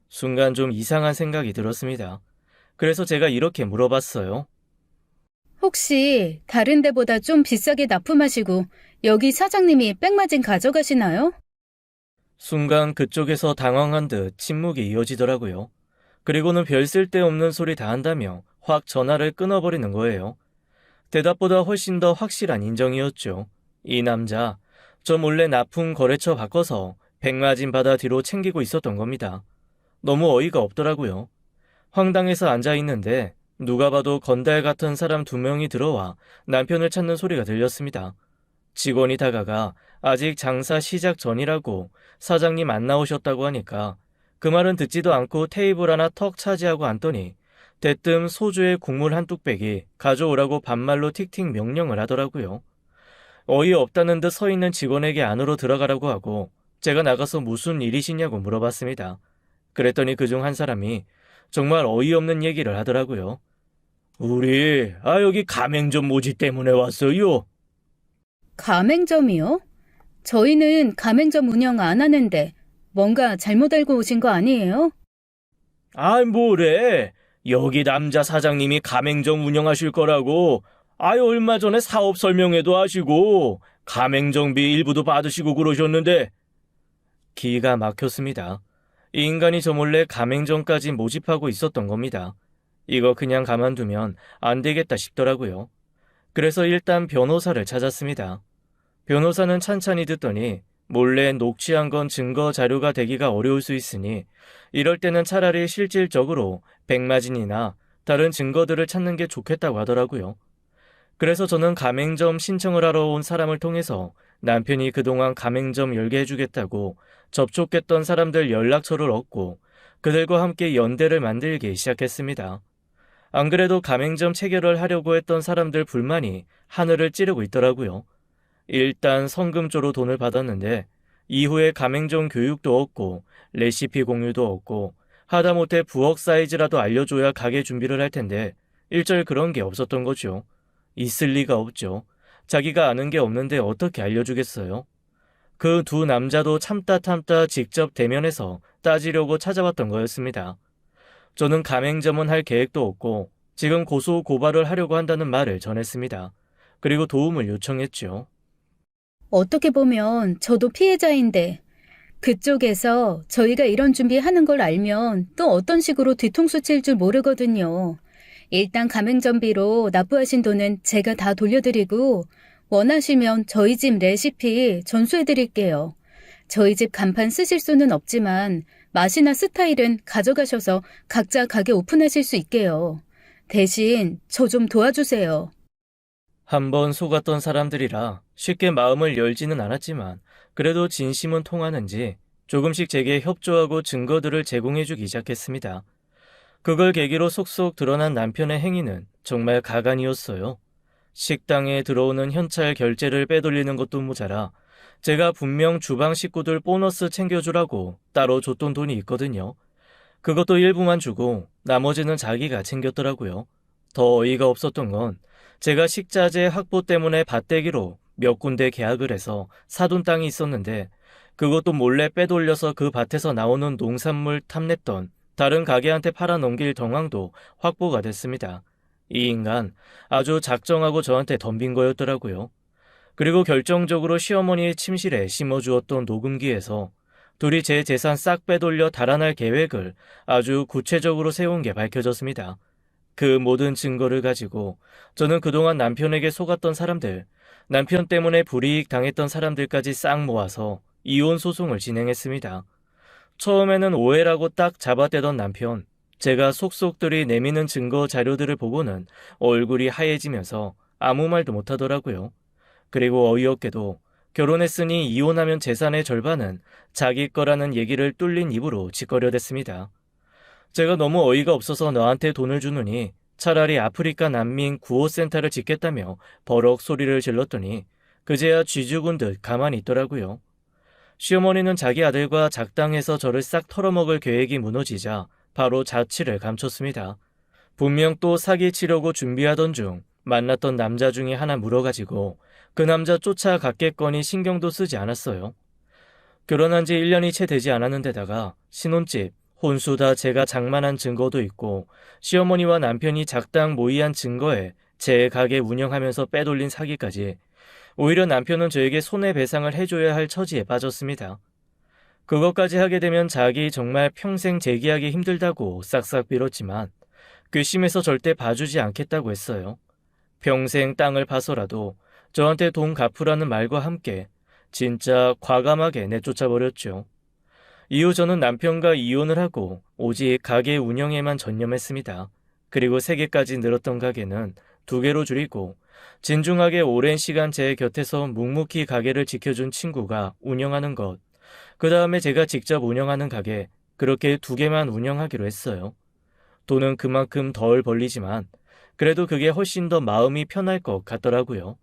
순간 좀 이상한 생각이 들었습니다. 그래서 제가 이렇게 물어봤어요. 혹시 다른 데보다 좀 비싸게 납품하시고 여기 사장님이 백마진 가져가시나요? 순간 그쪽에서 당황한 듯 침묵이 이어지더라고요. 그리고는 별 쓸데없는 소리 다 한다며 확 전화를 끊어버리는 거예요. 대답보다 훨씬 더 확실한 인정이었죠. 이 남자, 저 몰래 납품 거래처 바꿔서 백마진 받아 뒤로 챙기고 있었던 겁니다. 너무 어이가 없더라고요. 황당해서 앉아있는데 누가 봐도 건달 같은 사람 2명이 들어와 남편을 찾는 소리가 들렸습니다. 직원이 다가가 아직 장사 시작 전이라고 사장님 안 나오셨다고 하니까 그 말은 듣지도 않고 테이블 하나 턱 차지하고 앉더니 대뜸 소주에 국물 한 뚝배기 가져오라고 반말로 틱틱 명령을 하더라고요. 어이없다는 듯 서 있는 직원에게 안으로 들어가라고 하고 제가 나가서 무슨 일이시냐고 물어봤습니다. 그랬더니 그중 한 사람이 정말 어이없는 얘기를 하더라고요. 우리 여기 가맹점 모집 때문에 왔어요. 가맹점이요? 저희는 가맹점 운영 안 하는데 뭔가 잘못 알고 오신 거 아니에요? 뭐래. 여기 남자 사장님이 가맹점 운영하실 거라고. 얼마 전에 사업 설명회도 하시고 가맹점비 일부도 받으시고 그러셨는데. 기가 막혔습니다. 이 인간이 저 몰래 가맹점까지 모집하고 있었던 겁니다. 이거 그냥 가만두면 안 되겠다 싶더라고요. 그래서 일단 변호사를 찾았습니다. 변호사는 찬찬히 듣더니 몰래 녹취한 건 증거 자료가 되기가 어려울 수 있으니 이럴 때는 차라리 실질적으로 백마진이나 다른 증거들을 찾는 게 좋겠다고 하더라고요. 그래서 저는 가맹점 신청을 하러 온 사람을 통해서 남편이 그동안 가맹점 열게 해주겠다고 접촉했던 사람들 연락처를 얻고 그들과 함께 연대를 만들기 시작했습니다. 안 그래도 가맹점 체결을 하려고 했던 사람들 불만이 하늘을 찌르고 있더라고요. 일단 성금조로 돈을 받았는데 이후에 가맹점 교육도 없고 레시피 공유도 없고 하다못해 부엌 사이즈라도 알려줘야 가게 준비를 할 텐데 일절 그런 게 없었던 거죠. 있을 리가 없죠. 자기가 아는 게 없는데 어떻게 알려주겠어요? 그 2 남자도 참다 직접 대면해서 따지려고 찾아왔던 거였습니다. 저는 가맹점은 할 계획도 없고 지금 고소 고발을 하려고 한다는 말을 전했습니다. 그리고 도움을 요청했죠. 어떻게 보면 저도 피해자인데 그쪽에서 저희가 이런 준비하는 걸 알면 또 어떤 식으로 뒤통수 칠 줄 모르거든요. 일단 가맹점비로 납부하신 돈은 제가 다 돌려드리고 원하시면 저희 집 레시피 전수해드릴게요. 저희 집 간판 쓰실 수는 없지만 맛이나 스타일은 가져가셔서 각자 가게 오픈하실 수 있게요. 대신 저 좀 도와주세요. 한번 속았던 사람들이라 쉽게 마음을 열지는 않았지만 그래도 진심은 통하는지 조금씩 제게 협조하고 증거들을 제공해주기 시작했습니다. 그걸 계기로 속속 드러난 남편의 행위는 정말 가관이었어요. 식당에 들어오는 현찰 결제를 빼돌리는 것도 모자라 제가 분명 주방 식구들 보너스 챙겨주라고 따로 줬던 돈이 있거든요. 그것도 일부만 주고 나머지는 자기가 챙겼더라고요. 더 어이가 없었던 건 제가 식자재 확보 때문에 밭대기로 몇 군데 계약을 해서 사둔 땅이 있었는데 그것도 몰래 빼돌려서 그 밭에서 나오는 농산물 탐냈던 다른 가게한테 팔아넘길 정황도 확보가 됐습니다. 이 인간 아주 작정하고 저한테 덤빈 거였더라고요. 그리고 결정적으로 시어머니의 침실에 심어주었던 녹음기에서 둘이 제 재산 싹 빼돌려 달아날 계획을 아주 구체적으로 세운 게 밝혀졌습니다. 그 모든 증거를 가지고 저는 그동안 남편에게 속았던 사람들, 남편 때문에 불이익 당했던 사람들까지 싹 모아서 이혼 소송을 진행했습니다. 처음에는 오해라고 딱 잡아떼던 남편, 제가 속속들이 내미는 증거 자료들을 보고는 얼굴이 하얘지면서 아무 말도 못하더라고요. 그리고 어이없게도 결혼했으니 이혼하면 재산의 절반은 자기 거라는 얘기를 뚫린 입으로 짓거려댔습니다. 제가 너무 어이가 없어서 너한테 돈을 주느니 차라리 아프리카 난민 구호센터를 짓겠다며 버럭 소리를 질렀더니 그제야 쥐 죽은 듯 가만히 있더라고요. 시어머니는 자기 아들과 작당해서 저를 싹 털어먹을 계획이 무너지자 바로 자취를 감췄습니다. 분명 또 사기치려고 준비하던 중 만났던 남자 중에 하나 물어가지고 그 남자 쫓아갔겠거니 신경도 쓰지 않았어요. 결혼한 지 1년이 채 되지 않았는데다가 신혼집, 혼수 다 제가 장만한 증거도 있고 시어머니와 남편이 작당 모의한 증거에 제 가게 운영하면서 빼돌린 사기까지 오히려 남편은 저에게 손해배상을 해줘야 할 처지에 빠졌습니다. 그것까지 하게 되면 자기 정말 평생 재기하기 힘들다고 싹싹 빌었지만 괘씸해서 절대 봐주지 않겠다고 했어요. 평생 땅을 파서라도 저한테 돈 갚으라는 말과 함께 진짜 과감하게 내쫓아버렸죠. 이후 저는 남편과 이혼을 하고 오직 가게 운영에만 전념했습니다. 그리고 3개까지 늘었던 가게는 2개로 줄이고 진중하게 오랜 시간 제 곁에서 묵묵히 가게를 지켜준 친구가 운영하는 것, 그 다음에 제가 직접 운영하는 가게, 그렇게 2개만 운영하기로 했어요. 돈은 그만큼 덜 벌리지만 그래도 그게 훨씬 더 마음이 편할 것 같더라고요.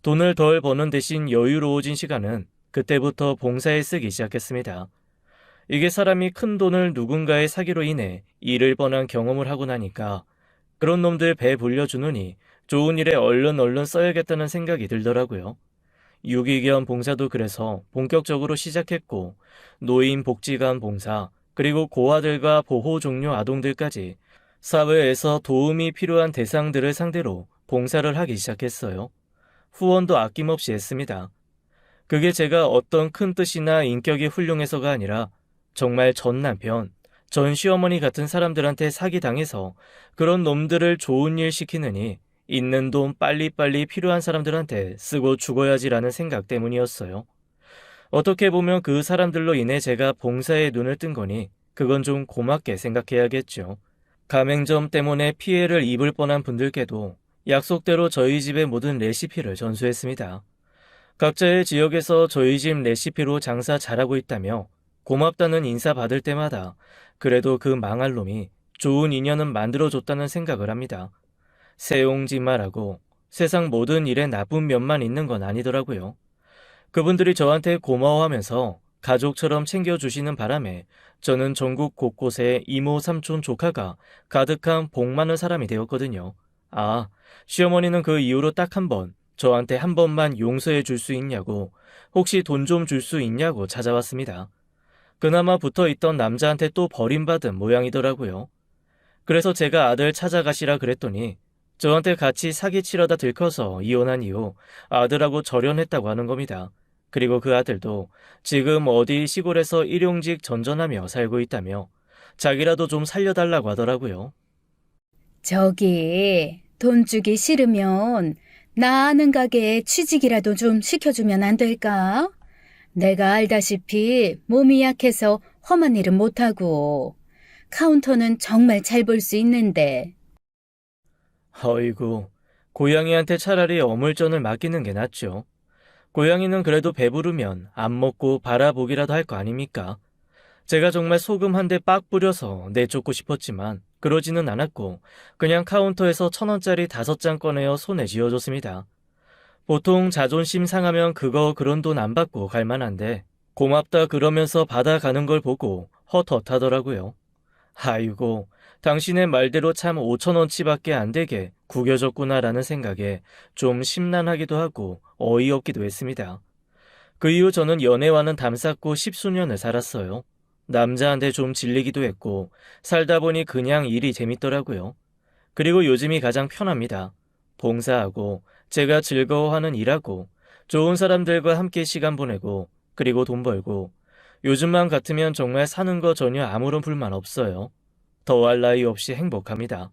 돈을 덜 버는 대신 여유로워진 시간은 그때부터 봉사에 쓰기 시작했습니다. 이게 사람이 큰 돈을 누군가의 사기로 인해 잃을 뻔한 경험을 하고 나니까 그런 놈들 배 불려주느니 좋은 일에 얼른 써야겠다는 생각이 들더라고요. 유기견 봉사도 그래서 본격적으로 시작했고 노인 복지관 봉사, 그리고 고아들과 보호 종료 아동들까지 사회에서 도움이 필요한 대상들을 상대로 봉사를 하기 시작했어요. 후원도 아낌없이 했습니다. 그게 제가 어떤 큰 뜻이나 인격이 훌륭해서가 아니라 정말 전 남편, 전 시어머니 같은 사람들한테 사기당해서 그런 놈들을 좋은 일 시키느니 있는 돈 빨리빨리 필요한 사람들한테 쓰고 죽어야지라는 생각 때문이었어요. 어떻게 보면 그 사람들로 인해 제가 봉사에 눈을 뜬 거니 그건 좀 고맙게 생각해야겠죠. 가맹점 때문에 피해를 입을 뻔한 분들께도 약속대로 저희 집의 모든 레시피를 전수했습니다. 각자의 지역에서 저희 집 레시피로 장사 잘하고 있다며 고맙다는 인사 받을 때마다 그래도 그 망할 놈이 좋은 인연은 만들어줬다는 생각을 합니다. 세옹지마라고 세상 모든 일에 나쁜 면만 있는 건 아니더라고요. 그분들이 저한테 고마워하면서 가족처럼 챙겨주시는 바람에 저는 전국 곳곳에 이모, 삼촌, 조카가 가득한 복 많은 사람이 되었거든요. 아, 시어머니는 그 이후로 딱 한 번 저한테 한 번만 용서해 줄 수 있냐고, 혹시 돈 좀 줄 수 있냐고 찾아왔습니다. 그나마 붙어있던 남자한테 또 버림받은 모양이더라고요. 그래서 제가 아들 찾아가시라 그랬더니 저한테 같이 사기치려다 들켜서 이혼한 이후 아들하고 절연했다고 하는 겁니다. 그리고 그 아들도 지금 어디 시골에서 일용직 전전하며 살고 있다며 자기라도 좀 살려달라고 하더라고요. 저기, 돈 주기 싫으면 나 아는 가게에 취직이라도 좀 시켜주면 안 될까? 내가 알다시피 몸이 약해서 험한 일은 못하고 카운터는 정말 잘 볼 수 있는데. 어이구, 고양이한테 차라리 어물전을 맡기는 게 낫죠. 고양이는 그래도 배부르면 안 먹고 바라보기라도 할 거 아닙니까? 제가 정말 소금 한 대 빡 뿌려서 내쫓고 싶었지만 그러지는 않았고 그냥 카운터에서 1,000원짜리 5장 꺼내어 손에 쥐어줬습니다. 보통 자존심 상하면 그런 돈 안 받고 갈 만한데 고맙다 그러면서 받아가는 걸 보고 헛헛하더라고요. 아이고, 당신의 말대로 참 5,000원치밖에 안 되게 구겨졌구나라는 생각에 좀 심란하기도 하고 어이없기도 했습니다. 그 이후 저는 연애와는 담쌓고 10수년을 살았어요. 남자한테 좀 질리기도 했고 살다 보니 그냥 일이 재밌더라고요. 그리고 요즘이 가장 편합니다. 봉사하고 제가 즐거워하는 일하고 좋은 사람들과 함께 시간 보내고 그리고 돈 벌고 요즘만 같으면 정말 사는 거 전혀 아무런 불만 없어요. 더할 나위 없이 행복합니다.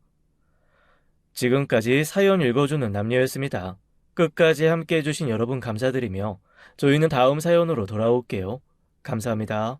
지금까지 사연 읽어주는 남녀였습니다. 끝까지 함께 해주신 여러분 감사드리며 저희는 다음 사연으로 돌아올게요. 감사합니다.